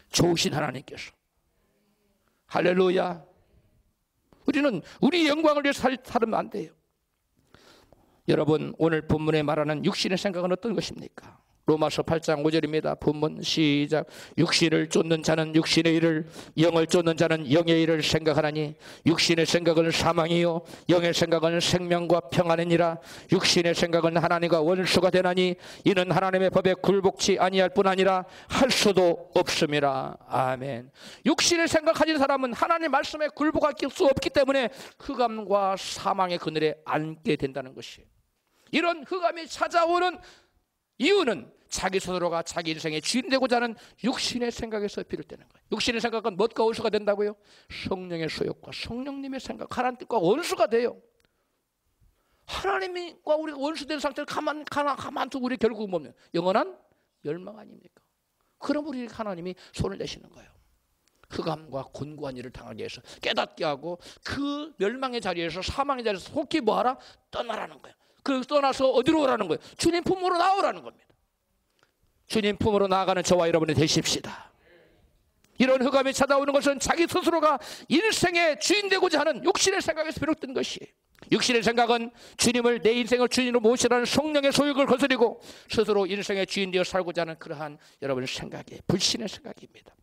좋으신 하나님께서. 할렐루야. 우리는 우리 영광을 위해 살면 안 돼요. 여러분 오늘 본문에 말하는 육신의 생각은 어떤 것입니까? 로마서 8장 5절입니다. 본문 시작. 육신을 쫓는 자는 육신의 일을, 영을 쫓는 자는 영의 일을 생각하나니 육신의 생각은 사망이요 영의 생각은 생명과 평안이니라. 육신의 생각은 하나님과 원수가 되나니 이는 하나님의 법에 굴복치 아니할 뿐 아니라 할 수도 없음이라. 아멘. 육신의 생각 가진 사람은 하나님의 말씀에 굴복할 수 없기 때문에 흑암과 사망의 그늘에 앉게 된다는 것이에요. 이런 흑암이 찾아오는 이유는 자기 스스로가 자기 인생의 주인 되고자 하는 육신의 생각에서 비롯되는 거예요. 육신의 생각은 무엇과 원수가 된다고요? 성령의 소욕과 성령님의 생각, 하나님 뜻과 원수가 돼요. 하나님과 우리가 원수된 상태를 가만두고 우리 결국 보면 영원한 멸망 아닙니까? 그럼 우리 하나님이 손을 내시는 거예요. 흑암과 곤고한 일을 당하게 해서 깨닫게 하고 그 멸망의 자리에서 사망의 자리에서 속히 뭐하라? 떠나라는 거예요. 그 떠나서 어디로 오라는 거예요? 주님 품으로 나오라는 겁니다. 주님 품으로 나아가는 저와 여러분이 되십시다. 이런 흑암이 찾아오는 것은 자기 스스로가 인생의 주인 되고자 하는 육신의 생각에서 비롯된 것이에요. 육신의 생각은 주님을 내 인생을 주인으로 모시라는 성령의 소욕을 거스리고 스스로 인생의 주인 되어 살고자 하는 그러한 여러분의 생각이 불신의 생각입니다.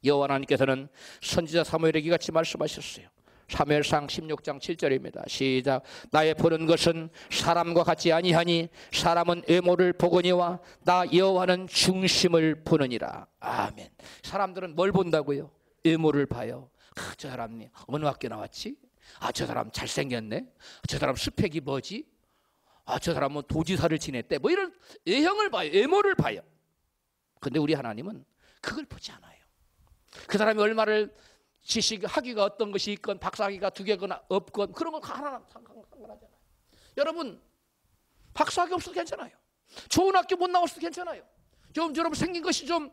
여호와 하나님께서는 선지자 사무엘에게 같이 말씀하셨어요. 사무엘상 16장 7절입니다. 시작. 나의 보는 것은 사람과 같지 아니하니 사람은 외모를 보거니와 나 여호와는 중심을 보느니라. 아멘. 사람들은 뭘 본다고요? 외모를 봐요. 저 사람이 어느 학교 나왔지? 저 사람 잘생겼네. 저 사람 스펙이 뭐지? 저 사람은 도지사를 지냈대. 뭐 이런 외형을 봐요. 외모를 봐요. 근데 우리 하나님은 그걸 보지 않아요. 그 사람이 얼마를 지식 학위가 어떤 것이 있건 박사학위가 2개거나 없건 그런 거 하나 상관하잖아요. 여러분 박사학위 없어도 괜찮아요. 좋은 학교 못 나왔어도 괜찮아요. 좀 여러분 생긴 것이 좀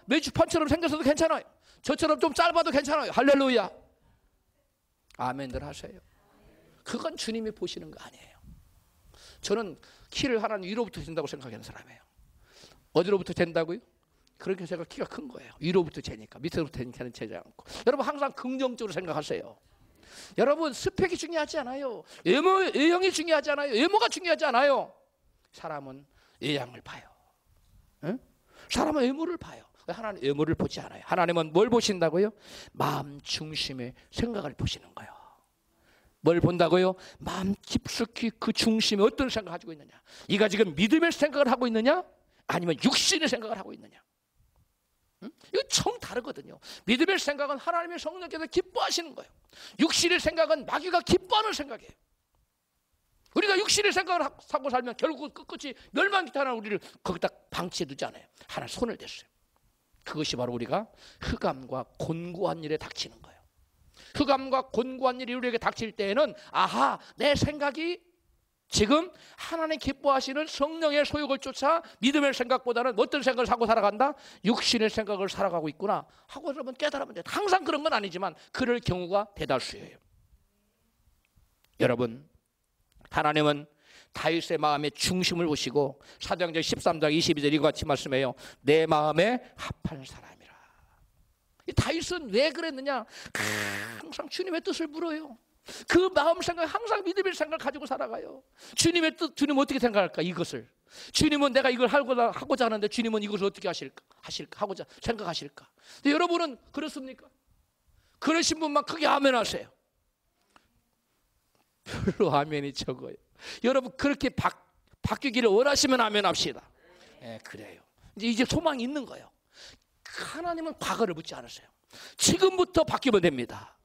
메주판처럼 생겼어도 괜찮아요. 저처럼 좀 짧아도 괜찮아요. 할렐루야. 아멘들 하세요. 그건 주님이 보시는 거 아니에요. 저는 키를 하나님 위로부터 재는다고 생각하는 사람이에요. 어디로부터 잰다고요? 그렇게 제가 키가 큰 거예요. 위로부터 재니까. 밑으로부터 재니까는 재지 않고. 여러분 항상 긍정적으로 생각하세요. 여러분 스펙이 중요하지 않아요. 외형이 중요하지 않아요. 외모가 중요하지 않아요. 사람은 외양을 봐요. 응? 사람은 외모를 봐요. 하나님은 외모를 보지 않아요. 하나님은 뭘 보신다고요? 마음 중심의 생각을 보시는 거예요. 뭘 본다고요? 마음 깊숙이 그 중심에 어떤 생각을 가지고 있느냐. 네가 지금 믿음의 생각을 하고 있느냐? 아니면 육신의 생각을 하고 있느냐. 응? 이거 정 다르거든요. 믿음의 생각은 하나님의 성령께서 기뻐하시는 거예요. 육신의 생각은 마귀가 기뻐하는 생각이에요. 우리가 육신의 생각을 하고 살면 결국 끝끝이 멸망기타나 우리를 거기다 방치해 두지 않아요. 하나 손을 댔어요. 그것이 바로 우리가 흑암과 곤고한 일에 닥치는 거예요. 흑암과 곤고한 일이 우리에게 닥칠 때에는 아하, 내 생각이 지금 하나님 기뻐하시는 성령의 소욕을 쫓아 믿음의 생각보다는 어떤 생각을 하고 살아간다? 육신의 생각을 살아가고 있구나 하고 여러분 깨달으면 돼요. 항상 그런 건 아니지만 그럴 경우가 대다수예요. 여러분, 하나님은 다윗의 마음의 중심을 보시고 사도행전 13장 22절 이와 같이 말씀해요. 내 마음에 합한 사람이라. 이 다윗은 왜 그랬느냐? 항상 주님의 뜻을 물어요. 그 마음 생각, 항상 믿음의 생각을 가지고 살아가요. 주님의 뜻, 주님 어떻게 생각할까? 이것을 주님은 내가 이걸 하고자 하는데 주님은 이것을 어떻게 하고자 생각하실까? 근데 여러분은 그렇습니까? 그러신 분만 크게 아멘 하세요. 별로 아멘이 적어요. 여러분 그렇게 바뀌기를 원하시면 아멘 합시다. 그래요. 이제 소망이 있는 거예요. 하나님은 과거를 묻지 않으세요. 지금부터 바뀌면 됩니다.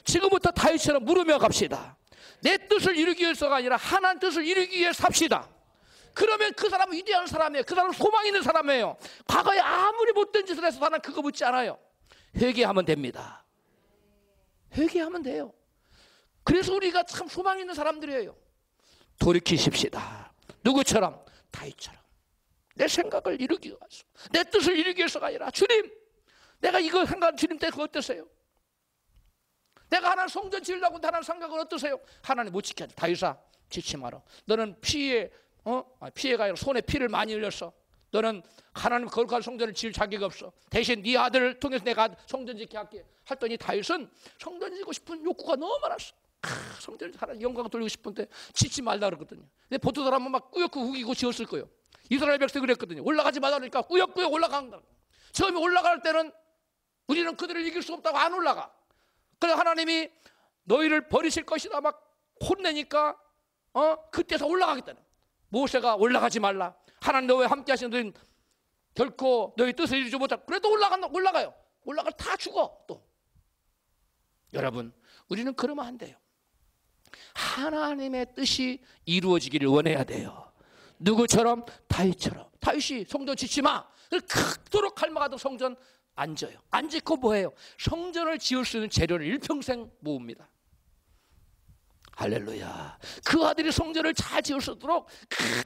지금부터 다윗처럼 물으며 갑시다. 내 뜻을 이루기 위해서가 아니라 하나님 뜻을 이루기 위해 삽시다. 그러면 그 사람은 위대한 사람이에요. 그 사람은 소망 있는 사람이에요. 과거에 아무리 못된 짓을 해서 나는 그거 묻지 않아요. 회개하면 됩니다. 회개하면 돼요. 그래서 우리가 참 소망 있는 사람들이에요. 돌이키십시다. 누구처럼? 다윗처럼. 내 생각을 이루기 위해서, 내 뜻을 이루기 위해서가 아니라 주님, 내가 이거 생각 주님 때 그거 어떠세요? 내가 하나님 성전 지으려고 하는 생각은 어떠세요? 하나님 못 지켜야 돼. 다윗아, 지치 마라. 너는 피해가 아니라 손에 피를 많이 흘렸어. 너는 하나님 거룩한 성전을 지을 자격이 없어. 대신 네 아들을 통해서 내가 성전 짓게 할게. 했더니 다윗은 성전 짓고 싶은 욕구가 너무 많았어. 성전을 하나님 영광을 돌리고 싶은데 짓지 말라 그러거든요. 근데 보통 사람은 막 꾸역꾸역 우기고 지었을 거예요. 이스라엘 백성이 그랬거든요. 올라가지 말라 그러니까 꾸역꾸역 올라간다. 처음에 올라갈 때는 우리는 그들을 이길 수 없다고 안 올라가. 그래서 하나님이 너희를 버리실 것이다 막 혼내니까 그때서 올라가겠다는. 모세가 올라가지 말라. 하나님 너와 함께 하시는 너희는 결코 너희 뜻을 이루지 못할. 그래도 올라가요. 올라가 다 죽어 또. 여러분, 우리는 그러면 안 돼요. 하나님의 뜻이 이루어지기를 원해야 돼요. 누구처럼? 다윗처럼. 다윗이 성전 짓지 마. 크도록 갈망하던 성전 안 져요. 안 짓고 뭐해요? 성전을 지을 수 있는 재료를 일평생 모읍니다. 할렐루야. 그 아들이 성전을 잘 지을 수 있도록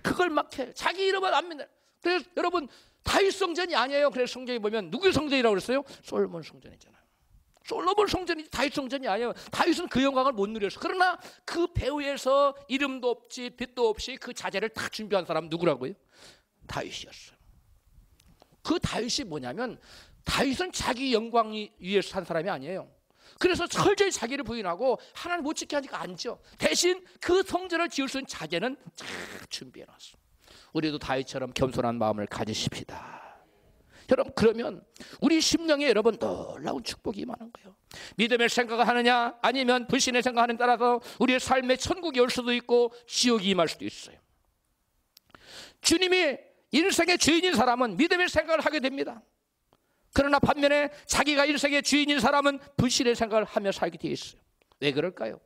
그걸 막 해. 자기 이름을 안 믿는. 그래서 여러분 다윗 성전이 아니에요. 그래서 성경에 보면 누구의 성전이라고 그랬어요? 솔로몬 성전이잖아요. 솔로몬 성전이 다윗 성전이 아니에요. 다윗은 그 영광을 못 누렸어. 그러나 그 배후에서 이름도 없지 빛도 없이 그 자재를 다 준비한 사람은 누구라고요? 다윗이었어요. 그 다윗이 뭐냐면 다윗은 자기 영광 위해서 산 사람이 아니에요. 그래서 철저히 자기를 부인하고 하나님 못 지게 하니까 안 지어. 대신 그 성전을 지을 수 있는 자재는 다 준비해놨어. 우리도 다윗처럼 겸손한 마음을 가지십시다. 여러분, 그러면 우리 심령에 여러분 놀라운 축복이 임하는 거예요. 믿음의 생각을 하느냐 아니면 불신의 생각하느냐에 따라서 우리의 삶에 천국이 올 수도 있고 지옥이 임할 수도 있어요. 주님이 인생의 주인인 사람은 믿음의 생각을 하게 됩니다. 그러나 반면에 자기가 인생의 주인인 사람은 불신의 생각을 하며 살게 되어 있어요. 왜 그럴까요?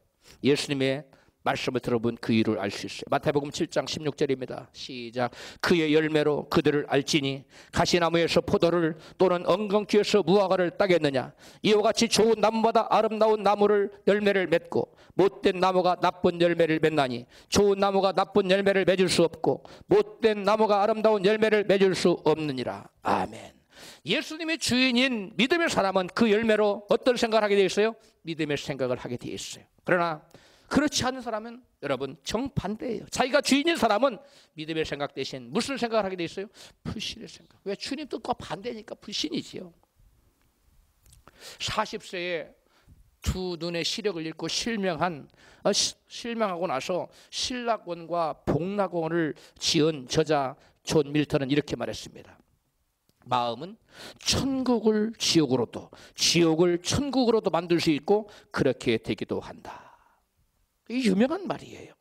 예수님의 말씀을 들어본 그 이유를 알 수 있어요. 마태복음 7장 16절입니다. 시작. 그의 열매로 그들을 알지니 가시나무에서 포도를 또는 엉겅퀴에서 무화과를 따겠느냐. 이와 같이 좋은 나무보다 아름다운 나무를 열매를 맺고 못된 나무가 나쁜 열매를 맺나니 좋은 나무가 나쁜 열매를 맺을 수 없고 못된 나무가 아름다운 열매를 맺을 수 없느니라. 아멘. 예수님의 주인인 믿음의 사람은 그 열매로 어떤 생각을 하게 되어 있어요? 믿음의 생각을 하게 되어 있어요. 그러나 그렇지 않은 사람은 여러분 정반대예요. 자기가 주인인 사람은 믿음의 생각 대신 무슨 생각을 하게 되어 있어요? 불신의 생각. 왜? 주님 뜻과 반대니까 불신이지요. 40세에 두 눈의 시력을 잃고 실명하고 나서 신락원과 복락원을 지은 저자 존 밀턴은 이렇게 말했습니다. 마음은 천국을 지옥으로도 지옥을 천국으로도 만들 수 있고 그렇게 되기도 한다. 이 유명한 말이에요.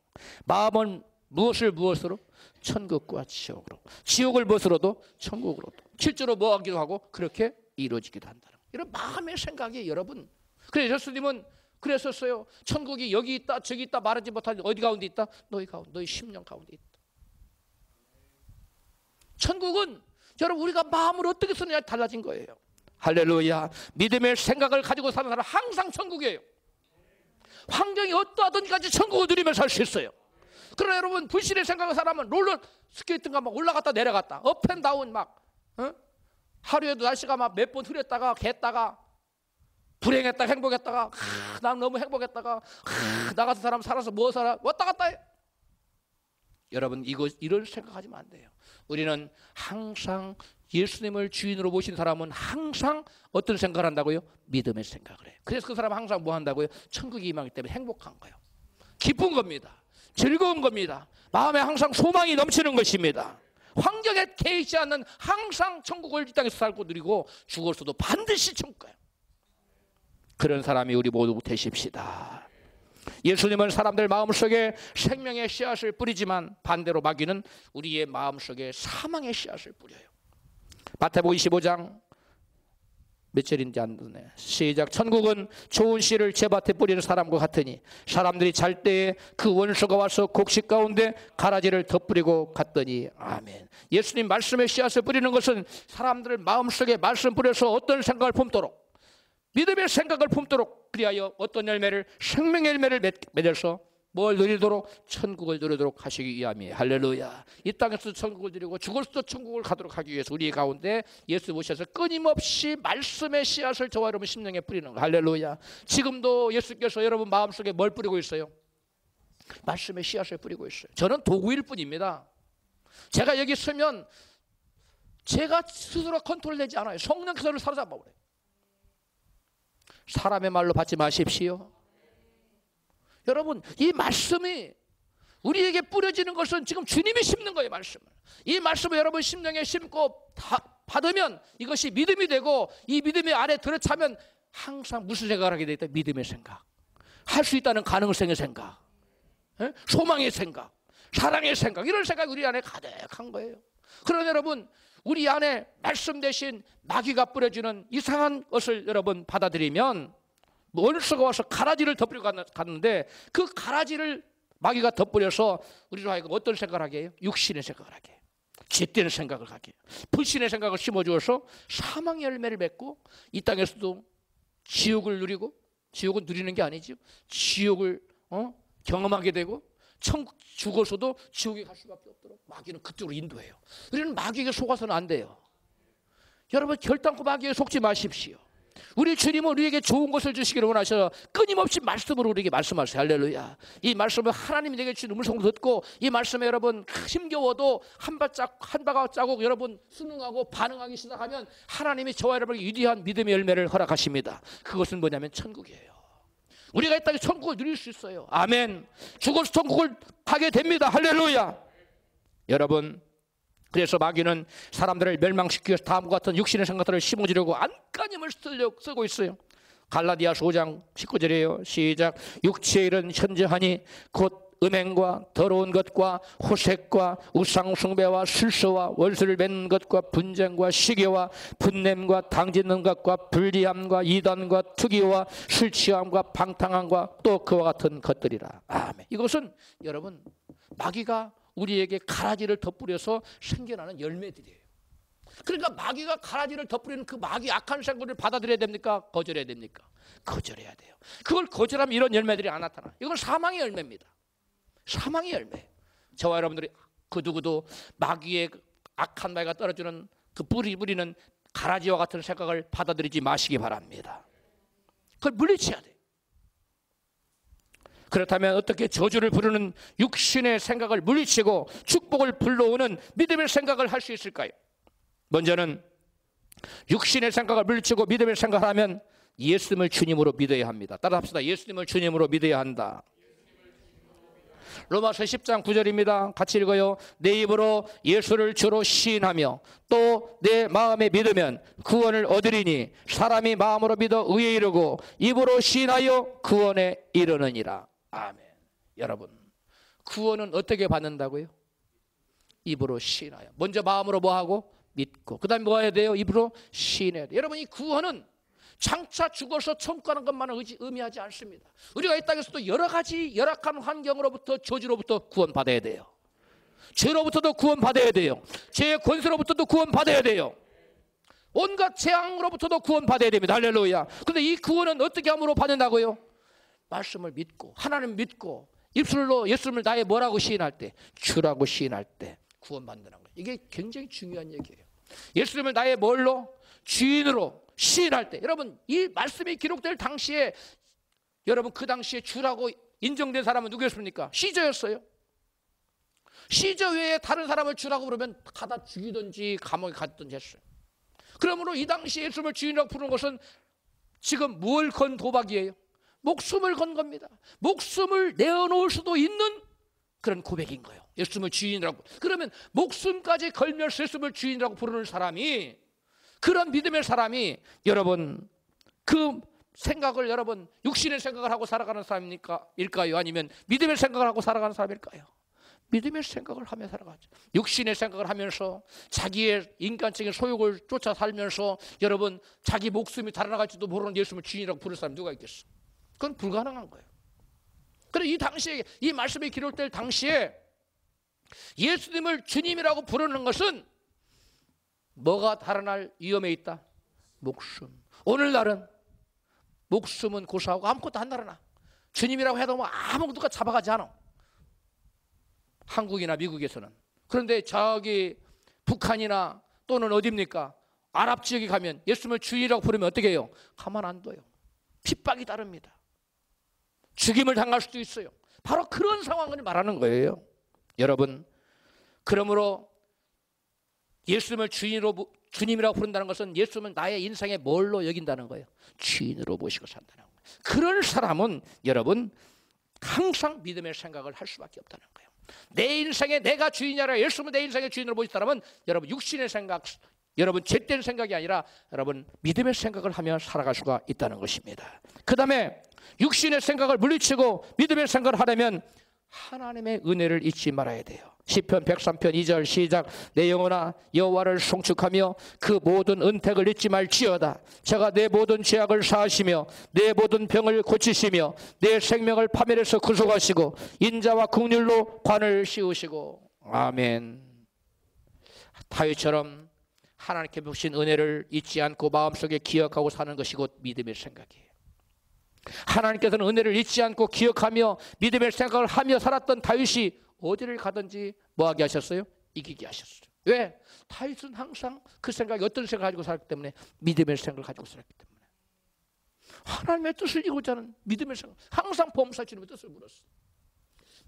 마음은 무엇으로? 천국과 지옥으로. 지옥을 무엇으로도? 천국으로도. 실제로 뭐 하기도 하고 그렇게 이루어지기도 한다. 이런 마음의 생각이 여러분. 그래서 예수님은 그랬었어요. 천국이 여기 있다 저기 있다 말하지 못하는 어디 가운데 있다? 너희 가운데, 너희 심령 가운데 있다. 천국은 여러분 우리가 마음을 어떻게 쓰느냐에 달라진 거예요. 할렐루야. 믿음의 생각을 가지고 사는 사람은 항상 천국이에요. 환경이 어떠하든지 간에 천국을 누리며 살 수 있어요. 그러나 여러분 불신의 생각을 사람은 롤러 스케이트가 막 올라갔다 내려갔다 업앤다운 막 하루에도 날씨가 막 몇 번 흐렸다가 갰다가 불행했다가 행복했다가 난 너무 행복했다가 나 같은 사람 살아서 뭐 살아 왔다 갔다 해. 여러분 이런 생각하시면 안 돼요. 우리는 항상 예수님을 주인으로 모신 사람은 항상 어떤 생각을 한다고요? 믿음의 생각을 해요. 그래서 그 사람은 항상 뭐 한다고요? 천국이 임하기 때문에 행복한 거예요. 기쁜 겁니다. 즐거운 겁니다. 마음에 항상 소망이 넘치는 것입니다. 환경에 개의치 않는 항상 천국을 이 땅에서 살고 누리고 죽어서도 반드시 천국 가요. 그런 사람이 우리 모두 되십시다. 예수님은 사람들 마음속에 생명의 씨앗을 뿌리지만 반대로 마귀는 우리의 마음속에 사망의 씨앗을 뿌려요. 마태복음 25장 몇 절인지 안 되네. 시작. 천국은 좋은 씨를 제밭에 뿌리는 사람과 같으니 사람들이 잘 때에 그 원수가 와서 곡식 가운데 가라지를 덧뿌리고 갔더니. 아멘. 예수님 말씀의 씨앗을 뿌리는 것은 사람들 마음속에 말씀 뿌려서 어떤 생각을 품도록 믿음의 생각을 품도록 그리하여 어떤 열매를 생명의 열매를 맺어서 뭘 누리도록 천국을 누리도록 하시기 위함이에요. 할렐루야. 이 땅에서도 천국을 누리고 죽어서도 천국을 가도록 하기 위해서 우리 가운데 예수 모셔서 끊임없이 말씀의 씨앗을 저와 여러분 심령에 뿌리는 거. 할렐루야. 지금도 예수께서 여러분 마음속에 뭘 뿌리고 있어요? 말씀의 씨앗을 뿌리고 있어요. 저는 도구일 뿐입니다. 제가 여기 서면 제가 스스로 컨트롤되지 않아요. 성령께서 저를 사로잡아 버려요. 사람의 말로 받지 마십시오. 여러분 이 말씀이 우리에게 뿌려지는 것은 지금 주님이 심는 거예요. 말씀을. 이 말씀을 여러분 심령에 심고 받으면 이것이 믿음이 되고 이 믿음의 안에 들어차면 항상 무슨 생각을 하게 돼 있다? 믿음의 생각, 할 수 있다는 가능성의 생각, 소망의 생각, 사랑의 생각, 이런 생각이 우리 안에 가득한 거예요. 그러나 여러분 우리 안에 말씀 대신 마귀가 뿌려주는 이상한 것을 여러분 받아들이면 원수가 와서 가라지를 덧뿌리고 갔는데 그 가라지를 마귀가 덧뿌려서 우리로 하여금 어떤 생각을 하게 해요? 육신의 생각을 하게 해요. 죄되는 생각을 하게 해요. 불신의 생각을 심어주어서 사망의 열매를 맺고 이 땅에서도 지옥을 누리고, 지옥은 누리는 게 아니죠. 지옥을 경험하게 되고 천국 죽어서도 지옥에 갈 수밖에 없도록 마귀는 그쪽으로 인도해요. 우리는 마귀에게 속아서는 안 돼요. 여러분 결단코 마귀에 속지 마십시오. 우리 주님은 우리에게 좋은 것을 주시기를 원하셔서 끊임없이 말씀으로 우리에게 말씀하세요. 할렐루야. 이 말씀을 하나님이 내게 주신 음성을 듣고 이 말씀에 여러분 힘겨워도 한 발자국 여러분 순응하고 반응하기 시작하면 하나님이 저와 여러분에게 위대한 믿음의 열매를 허락하십니다. 그것은 뭐냐면 천국이에요. 우리가 이 땅에 천국을 누릴 수 있어요. 아멘. 죽어서 천국을 가게 됩니다. 할렐루야. 여러분 그래서 마귀는 사람들을 멸망시키기 위해서 다음과 같은 육신의 생각들을 심어주려고 안간힘을 쓰고 있어요. 갈라디아서 5장 19절이에요. 시작. 육체의 일은 현저하니 곧 음행과 더러운 것과 호색과 우상숭배와 술수와 원수를 맺는 것과 분쟁과 시기와 분냄과 당짓는 것과 불리함과 이단과 투기와 술취함과 방탕함과 또 그와 같은 것들이라. 아멘. 이것은 여러분 마귀가 우리에게 가라지를 덧뿌려서 생겨나는 열매들이에요. 그러니까 마귀가 가라지를 덧뿌리는 그 마귀 악한 생각을 받아들여야 됩니까? 거절해야 됩니까? 거절해야 돼요. 그걸 거절하면 이런 열매들이 안 나타나. 이건 사망의 열매입니다. 사망의 열매. 저와 여러분들이 그 누구도 마귀의 악한 마귀가 떨어지는 그 뿌리는 가라지와 같은 생각을 받아들이지 마시기 바랍니다. 그걸 물리쳐야 돼요. 그렇다면 어떻게 저주를 부르는 육신의 생각을 물리치고 축복을 불러오는 믿음의 생각을 할 수 있을까요? 먼저는 육신의 생각을 물리치고 믿음의 생각을 하면 예수님을 주님으로 믿어야 합니다. 따라합시다. 예수님을 주님으로 믿어야 한다. 로마서 10장 9절입니다. 같이 읽어요. 내 입으로 예수를 주로 시인하며 또 내 마음에 믿으면 구원을 얻으리니 사람이 마음으로 믿어 의에 이르고 입으로 시인하여 구원에 이르느니라. 아멘. 여러분, 구원은 어떻게 받는다고요? 입으로 시인하여. 먼저 마음으로 뭐하고? 믿고. 그 다음에 뭐 해야 돼요? 입으로 시인해야 돼요. 여러분, 이 구원은 장차 죽어서 천국 가는 것만은 의미하지 않습니다. 우리가 이 땅에서도 여러 가지 열악한 환경으로부터 저주로부터 구원받아야 돼요. 죄로부터도 구원받아야 돼요. 죄의 권세로부터도 구원받아야 돼요. 온갖 재앙으로부터도 구원받아야 됩니다. 할렐루야. 그런데 이 구원은 어떻게 함으로 받는다고요? 말씀을 믿고, 하나님 믿고, 입술로 예수님을 나의 뭐라고 시인할 때, 주라고 시인할 때 구원받는 거예요. 이게 굉장히 중요한 얘기예요. 예수님을 나의 뭘로? 주인으로 시인할 때. 여러분, 이 말씀이 기록될 당시에, 여러분 그 당시에 주라고 인정된 사람은 누구였습니까? 시저였어요. 시저 외에 다른 사람을 주라고 부르면 가다 죽이든지 감옥에 갔든지 했어요. 그러므로 이 당시에 예수님을 주인이라고 부르는 것은 지금 뭘 건 도박이에요? 목숨을 건 겁니다. 목숨을 내어놓을 수도 있는 그런 고백인 거예요. 예수님을 주인이라고. 그러면 목숨까지 걸면서 예수님을 주인이라고 부르는 사람이, 그런 믿음의 사람이, 여러분 그 생각을 여러분 육신의 생각을 하고 살아가는 사람일까요? 아니면 믿음의 생각을 하고 살아가는 사람일까요? 믿음의 생각을 하며 살아가죠. 육신의 생각을 하면서 자기의 인간적인 소욕을 쫓아 살면서 여러분 자기 목숨이 달아나갈지도 모르는 예수님을 주인이라고 부를 사람 누가 있겠어? 그건 불가능한 거예요. 그래서 이 당시에, 이 말씀이 기록될 당시에 예수님을 주님이라고 부르는 것은 뭐가 달아날 위험에 있다? 목숨. 오늘날은 목숨은 고사하고 아무것도 안 달아나. 주님이라고 해도 뭐 아무것도 잡아가지 않아. 한국이나 미국에서는. 그런데 저기 북한이나 또는 어디입니까? 아랍 지역에 가면 예수님을 주인이라고 부르면 어떻게 해요? 가만 안 둬요. 핍박이 따릅니다. 죽임을 당할 수도 있어요. 바로 그런 상황을 말하는 거예요. 여러분, 그러므로 예수님을 주님이라고 부른다는 것은 예수님은 나의 인생에 뭘로 여긴다는 거예요? 주인으로 모시고 산다는 거예요. 그런 사람은 여러분 항상 믿음의 생각을 할 수밖에 없다는 거예요. 내 인생에 내가 주인이 아니라 예수님은 내 인생의 주인으로 모실 사람은 여러분 육신의 생각, 여러분 죄된 생각이 아니라 여러분 믿음의 생각을 하며 살아갈 수가 있다는 것입니다. 그 다음에 육신의 생각을 물리치고 믿음의 생각을 하려면 하나님의 은혜를 잊지 말아야 돼요. 시편 103편 2절 시작. 내 영혼아 여호와를 송축하며 그 모든 은택을 잊지 말지어다. 제가 내 모든 죄악을 사하시며 내 모든 병을 고치시며 내 생명을 파멸해서 구속하시고 인자와 긍휼로 관을 씌우시고. 아멘. 다윗처럼 하나님께 주신 은혜를 잊지 않고 마음속에 기억하고 사는 것이 곧 믿음의 생각이에요. 하나님께서는 은혜를 잊지 않고 기억하며 믿음의 생각을 하며 살았던 다윗이 어디를 가든지 뭐하게 하셨어요? 이기게 하셨어요. 왜? 다윗은 항상 그 생각이 어떤 생각을 가지고 살았기 때문에 믿음의 생각을 가지고 살았기 때문에 하나님의 뜻을 이루고자 하는 믿음의 생각, 항상 범사 주님의 뜻을 물었어.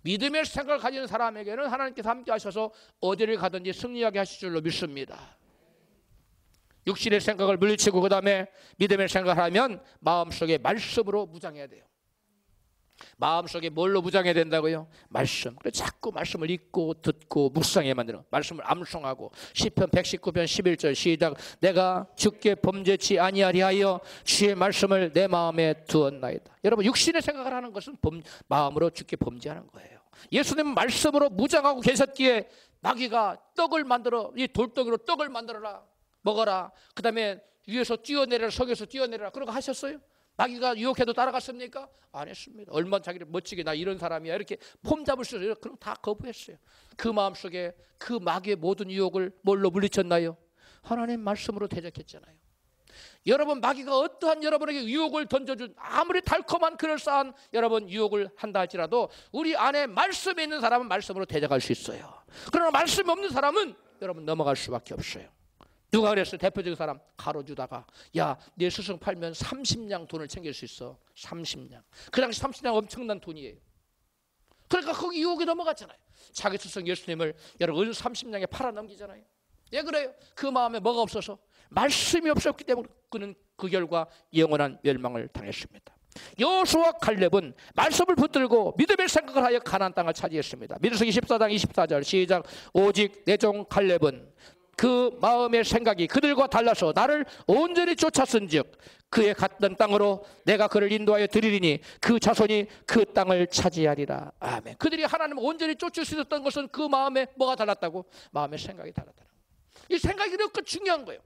믿음의 생각을 가지는 사람에게는 하나님께서 함께 하셔서 어디를 가든지 승리하게 하실 줄로 믿습니다. 육신의 생각을 물리치고 그 다음에 믿음의 생각을 하면 마음속에 말씀으로 무장해야 돼요. 마음속에 뭘로 무장해야 된다고요? 말씀. 그래서 자꾸 말씀을 읽고 듣고 묵상해 만드는 말씀을 암송하고. 시편 119편 11절 시작. 내가 주께 범죄치 아니하리하여 주의 말씀을 내 마음에 두었나이다. 여러분 육신의 생각을 하는 것은 마음으로 주께 범죄하는 거예요. 예수님 말씀으로 무장하고 계셨기에 마귀가 떡을 만들어, 이 돌덩이로 떡을 만들어라 먹어라. 그 다음에 위에서 뛰어내려라, 석에서 뛰어내려라. 그런 거 하셨어요? 마귀가 유혹해도 따라갔습니까? 안 했습니다. 얼마나 자기를 멋지게 나 이런 사람이야 이렇게 폼 잡을 수 있어요. 그럼 다 거부했어요. 그 마음속에 그 마귀의 모든 유혹을 뭘로 물리쳤나요? 하나님 말씀으로 대적했잖아요. 여러분 마귀가 어떠한 여러분에게 유혹을 던져준 아무리 달콤한 그럴싸한 여러분 유혹을 한다 할지라도 우리 안에 말씀이 있는 사람은 말씀으로 대적할 수 있어요. 그러나 말씀이 없는 사람은 여러분 넘어갈 수밖에 없어요. 누가 그랬어요? 대표적인 사람 가로주다가 야, 내 스승 팔면 30냥 돈을 챙길 수 있어. 30냥. 그 당시 30냥 엄청난 돈이에요. 그러니까 거기 유혹에 넘어갔잖아요. 자기 스승 예수님을 여러분 30냥에 팔아 넘기잖아요. 왜 그래요? 그 마음에 뭐가 없어서? 말씀이 없었기 때문에 그는 그 결과 영원한 멸망을 당했습니다. 여호수아와 갈렙은 말씀을 붙들고 믿음의 생각을 하여 가나안 땅을 차지했습니다. 민수기 14장 24절 시작. 오직 내 종 갈렙은 그 마음의 생각이 그들과 달라서 나를 온전히 쫓았은즉 그의 갔던 땅으로 내가 그를 인도하여 드리리니 그 자손이 그 땅을 차지하리라. 아멘. 그들이 하나님을 온전히 쫓을 수 있었던 것은 그 마음에 뭐가 달랐다고? 마음의 생각이 달랐다는 거예요. 이 생각이 그렇게 중요한 거예요.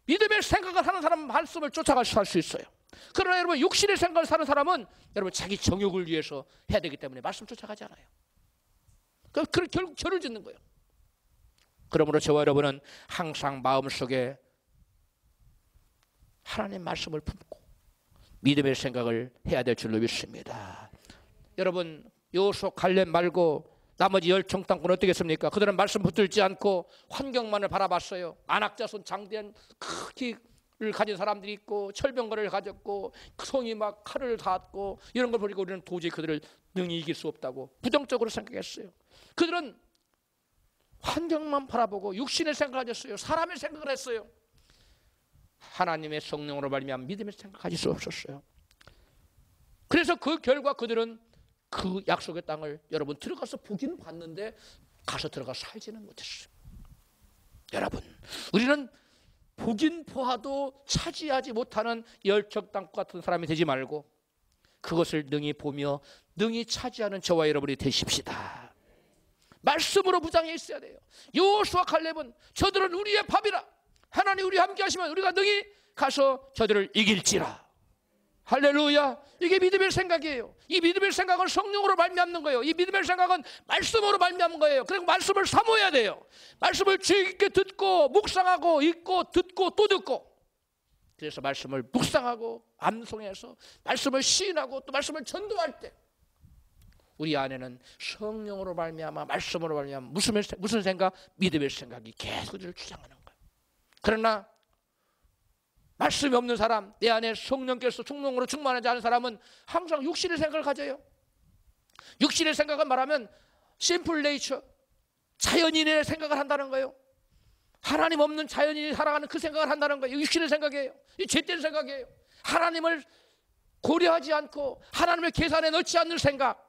믿음의 생각을 하는 사람은 말씀을 쫓아가서 살 수 있어요. 그러나 여러분 육신의 생각을 사는 사람은 여러분 자기 정욕을 위해서 해야 되기 때문에 말씀 쫓아가지 않아요. 그럼 결국 결을 짓는 거예요. 그러므로 저와 여러분은 항상 마음속에 하나님 말씀을 품고 믿음의 생각을 해야 될 줄로 믿습니다. 여러분 여호수아 갈렙 말고 나머지 10종 땅권 어떻게 했습니까? 그들은 말씀 붙들지 않고 환경만을 바라봤어요. 안악자손 장대한 크기를 가진 사람들이 있고 철병거를 가졌고 성이 막 칼을 닿았고 이런 걸 보니까 우리는 도저히 그들을 능히 이길 수 없다고 부정적으로 생각했어요. 그들은 환경만 바라보고 육신의 생각을 가졌어요. 사람의 생각을 했어요. 하나님의 성령으로 말미암아 믿음의 생각을 가질 수 없었어요. 그래서 그 결과 그들은 그 약속의 땅을 여러분 들어가서 보기는 봤는데 가서 들어가서 살지는 못했어요. 여러분 우리는 보긴 보아도 차지하지 못하는 열척 땅 같은 사람이 되지 말고 그것을 능히 보며 능히 차지하는 저와 여러분이 되십시다. 말씀으로 무장해 있어야 돼요. 여호수아 갈렙은 저들은 우리의 밥이라 하나님 우리 함께 하시면 우리가 능히 가서 저들을 이길지라. 할렐루야. 이게 믿음의 생각이에요. 이 믿음의 생각은 성령으로 말미암는 거예요. 이 믿음의 생각은 말씀으로 말미암는 거예요. 그리고 말씀을 사모해야 돼요. 말씀을 주의 깊게 듣고 묵상하고 읽고 듣고 또 듣고 그래서 말씀을 묵상하고 암송해서 말씀을 시인하고 또 말씀을 전도할 때 우리 안에는 성령으로 말미암아 말씀으로 말미암아 무슨 생각? 믿음의 생각이 계속 우리를 주장하는 거예요. 그러나 말씀이 없는 사람, 내 안에 성령께서 성령으로 충만하지 않은 사람은 항상 육신의 생각을 가져요. 육신의 생각은 말하면 심플 네이처, 자연인의 생각을 한다는 거예요. 하나님 없는 자연인이 살아가는 그 생각을 한다는 거예요. 육신의 생각이에요. 이 죄된 생각이에요. 하나님을 고려하지 않고 하나님의 계산에 넣지 않는 생각.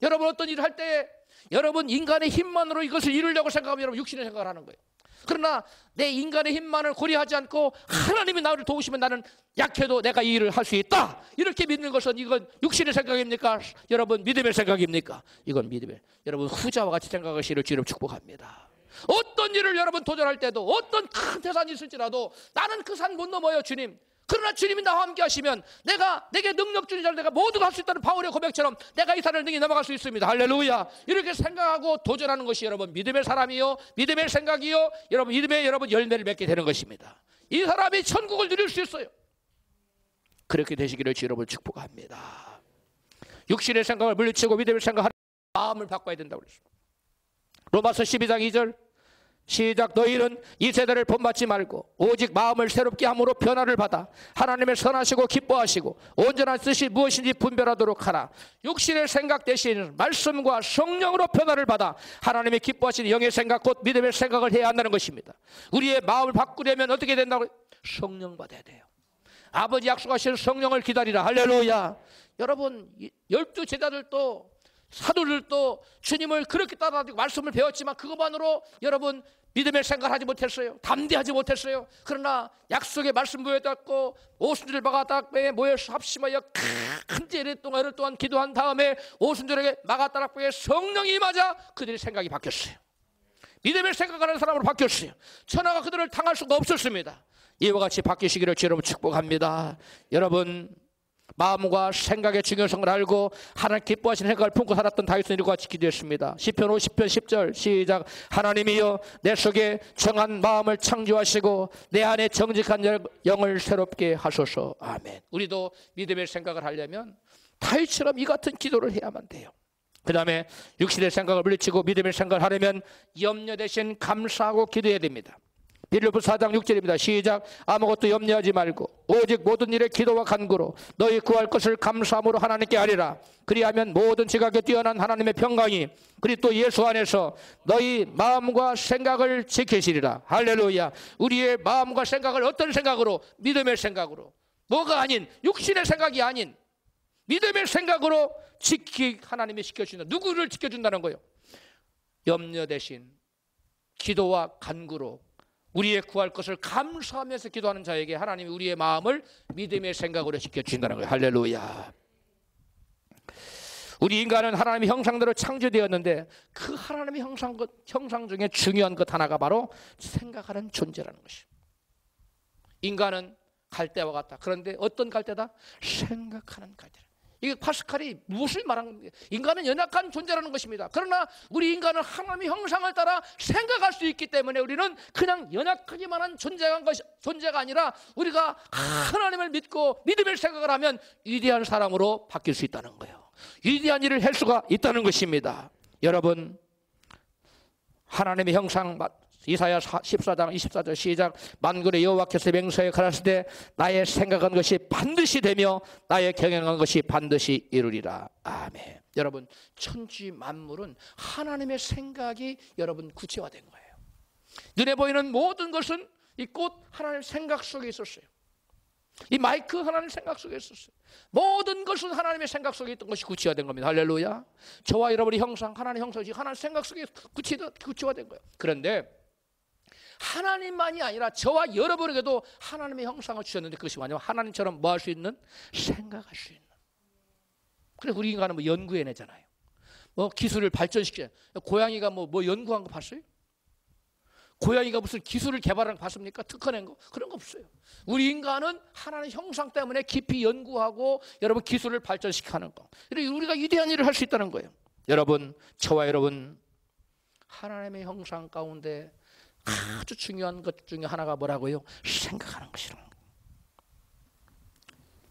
여러분 어떤 일을 할 때 여러분 인간의 힘만으로 이것을 이루려고 생각하면 여러분 육신의 생각을 하는 거예요. 그러나 내 인간의 힘만을 고려하지 않고 하나님이 나를 도우시면 나는 약해도 내가 이 일을 할 수 있다. 이렇게 믿는 것은 이건 육신의 생각입니까? 여러분 믿음의 생각입니까? 이건 믿음의. 여러분 후자와 같이 생각하시기를 주님 축복합니다. 어떤 일을 여러분 도전할 때도 어떤 큰 태산이 있을지라도 나는 그 산 못 넘어요 주님. 그러나 주님이 나와 함께 하시면 내게 능력 주는 자를 내가 모두 할 수 있다는 바울의 고백처럼 내가 이 산을 능히 넘어갈 수 있습니다. 할렐루야. 이렇게 생각하고 도전하는 것이 여러분 믿음의 사람이요 믿음의 생각이요 여러분 믿음의 여러분 열매를 맺게 되는 것입니다. 이 사람이 천국을 누릴 수 있어요. 그렇게 되시기를 주 여러분 축복합니다. 육신의 생각을 물리치고 믿음의 생각하는 마음을 바꿔야 된다고 그랬습니다. 로마서 12장 2절 시작. 너희는 이 세대를 본받지 말고 오직 마음을 새롭게 함으로 변화를 받아 하나님의 선하시고 기뻐하시고 온전한 뜻이 무엇인지 분별하도록 하라. 육신의 생각 대신 말씀과 성령으로 변화를 받아 하나님의 기뻐하시는 영의 생각 곧 믿음의 생각을 해야 한다는 것입니다. 우리의 마음을 바꾸려면 어떻게 된다고? 성령 받아야 돼요. 아버지 약속하신 성령을 기다리라. 할렐루야. 여러분 12제자들도 사도들도 주님을 그렇게 따라가지고 말씀을 배웠지만 그것만으로 여러분 믿음의 생각을 하지 못했어요. 담대하지 못했어요. 그러나 약속의 말씀 보여줬고 오순절을 마가다락방에 모여서 합심하여 큰 제례 동안 기도한 다음에 오순절에게 마가다락방에 성령이 임하자 그들의 생각이 바뀌었어요. 믿음의 생각하는 사람으로 바뀌었어요. 천하가 그들을 당할 수가 없었습니다. 이와 같이 바뀌시기를 여러분 축복합니다. 여러분 마음과 생각의 중요성을 알고 하나님 기뻐하시는 생각을 품고 살았던 다윗은 이와 같이 기도했습니다. 시편 50편 10절 시작. 하나님이여 내 속에 정한 마음을 창조하시고 내 안에 정직한 영을 새롭게 하소서. 아멘. 우리도 믿음의 생각을 하려면 다윗처럼 이 같은 기도를 해야만 돼요. 그 다음에 육신의 생각을 물리치고 믿음의 생각을 하려면 염려 대신 감사하고 기도해야 됩니다. 빌립보 4장 6절입니다. 시작. 아무것도 염려하지 말고 오직 모든 일에 기도와 간구로 너희 구할 것을 감사함으로 하나님께 아뢰라. 그리하면 모든 지각에 뛰어난 하나님의 평강이 그리스도 예수 안에서 너희 마음과 생각을 지키시리라. 할렐루야. 우리의 마음과 생각을 어떤 생각으로? 믿음의 생각으로. 뭐가 아닌 육신의 생각이 아닌 믿음의 생각으로 하나님이 지켜주신다. 누구를 지켜준다는 거예요? 염려 대신 기도와 간구로 우리의 구할 것을 감사하면서 기도하는 자에게 하나님이 우리의 마음을 믿음의 생각으로 지켜주신다는 거예요. 할렐루야. 우리 인간은 하나님의 형상대로 창조되었는데 그 하나님의 형상 중에 중요한 것 하나가 바로 생각하는 존재라는 것이에요. 인간은 갈대와 같다. 그런데 어떤 갈대다? 생각하는 갈대. 이게 파스칼이 무엇을 말하는 겁니까? 인간은 연약한 존재라는 것입니다. 그러나 우리 인간은 하나님의 형상을 따라 생각할 수 있기 때문에 우리는 그냥 연약하기만 한 존재가 아니라 우리가 하나님을 믿고 믿음의 생각을 하면 위대한 사람으로 바뀔 수 있다는 거예요. 위대한 일을 할 수가 있다는 것입니다. 여러분, 하나님의 형상 이사야 14장 24절 시작. 만군의 여호와께서 맹세하여 가라사대 때 나의 생각한 것이 반드시 되며 나의 경영한 것이 반드시 이루리라. 아멘. 여러분, 천지 만물은 하나님의 생각이 여러분 구체화된 거예요. 눈에 보이는 모든 것은 이 꽃 하나님의 생각 속에 있었어요. 이 마이크 하나님의 생각 속에 있었어요. 모든 것은 하나님의 생각 속에 있던 것이 구체화된 겁니다. 할렐루야. 저와 여러분의 형상, 하나님의 형상이 하나님의 생각 속에 구체화된 거예요. 그런데 하나님만이 아니라 저와 여러분에게도 하나님의 형상을 주셨는데 그것이 뭐냐면 하나님처럼 뭐 할 수 있는? 생각할 수 있는. 그래서 우리 인간은 뭐 연구해내잖아요. 뭐 기술을 발전시키잖아요. 고양이가 뭐 연구한 거 봤어요? 고양이가 무슨 기술을 개발한 거 봤습니까? 특허낸 거? 그런 거 없어요. 우리 인간은 하나님의 형상 때문에 깊이 연구하고 여러분 기술을 발전시키는 거. 우리가 위대한 일을 할 수 있다는 거예요. 여러분, 저와 여러분 하나님의 형상 가운데 아주 중요한 것 중에 하나가 뭐라고요? 생각하는 것이라는 거예요.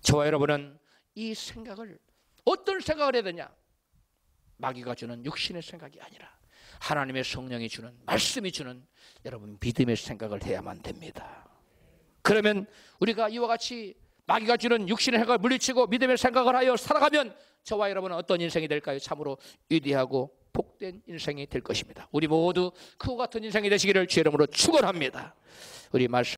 저와 여러분은 이 생각을 어떤 생각을 해야 되냐? 마귀가 주는 육신의 생각이 아니라 하나님의 성령이 주는 말씀이 주는 여러분 믿음의 생각을 해야만 됩니다. 그러면 우리가 이와 같이 마귀가 주는 육신의 생각을 물리치고 믿음의 생각을 하여 살아가면 저와 여러분은 어떤 인생이 될까요? 참으로 위대하고 복된 인생이 될 것입니다. 우리 모두 그와 같은 인생이 되시기를 주의 이름으로 축원합니다. 우리 말씀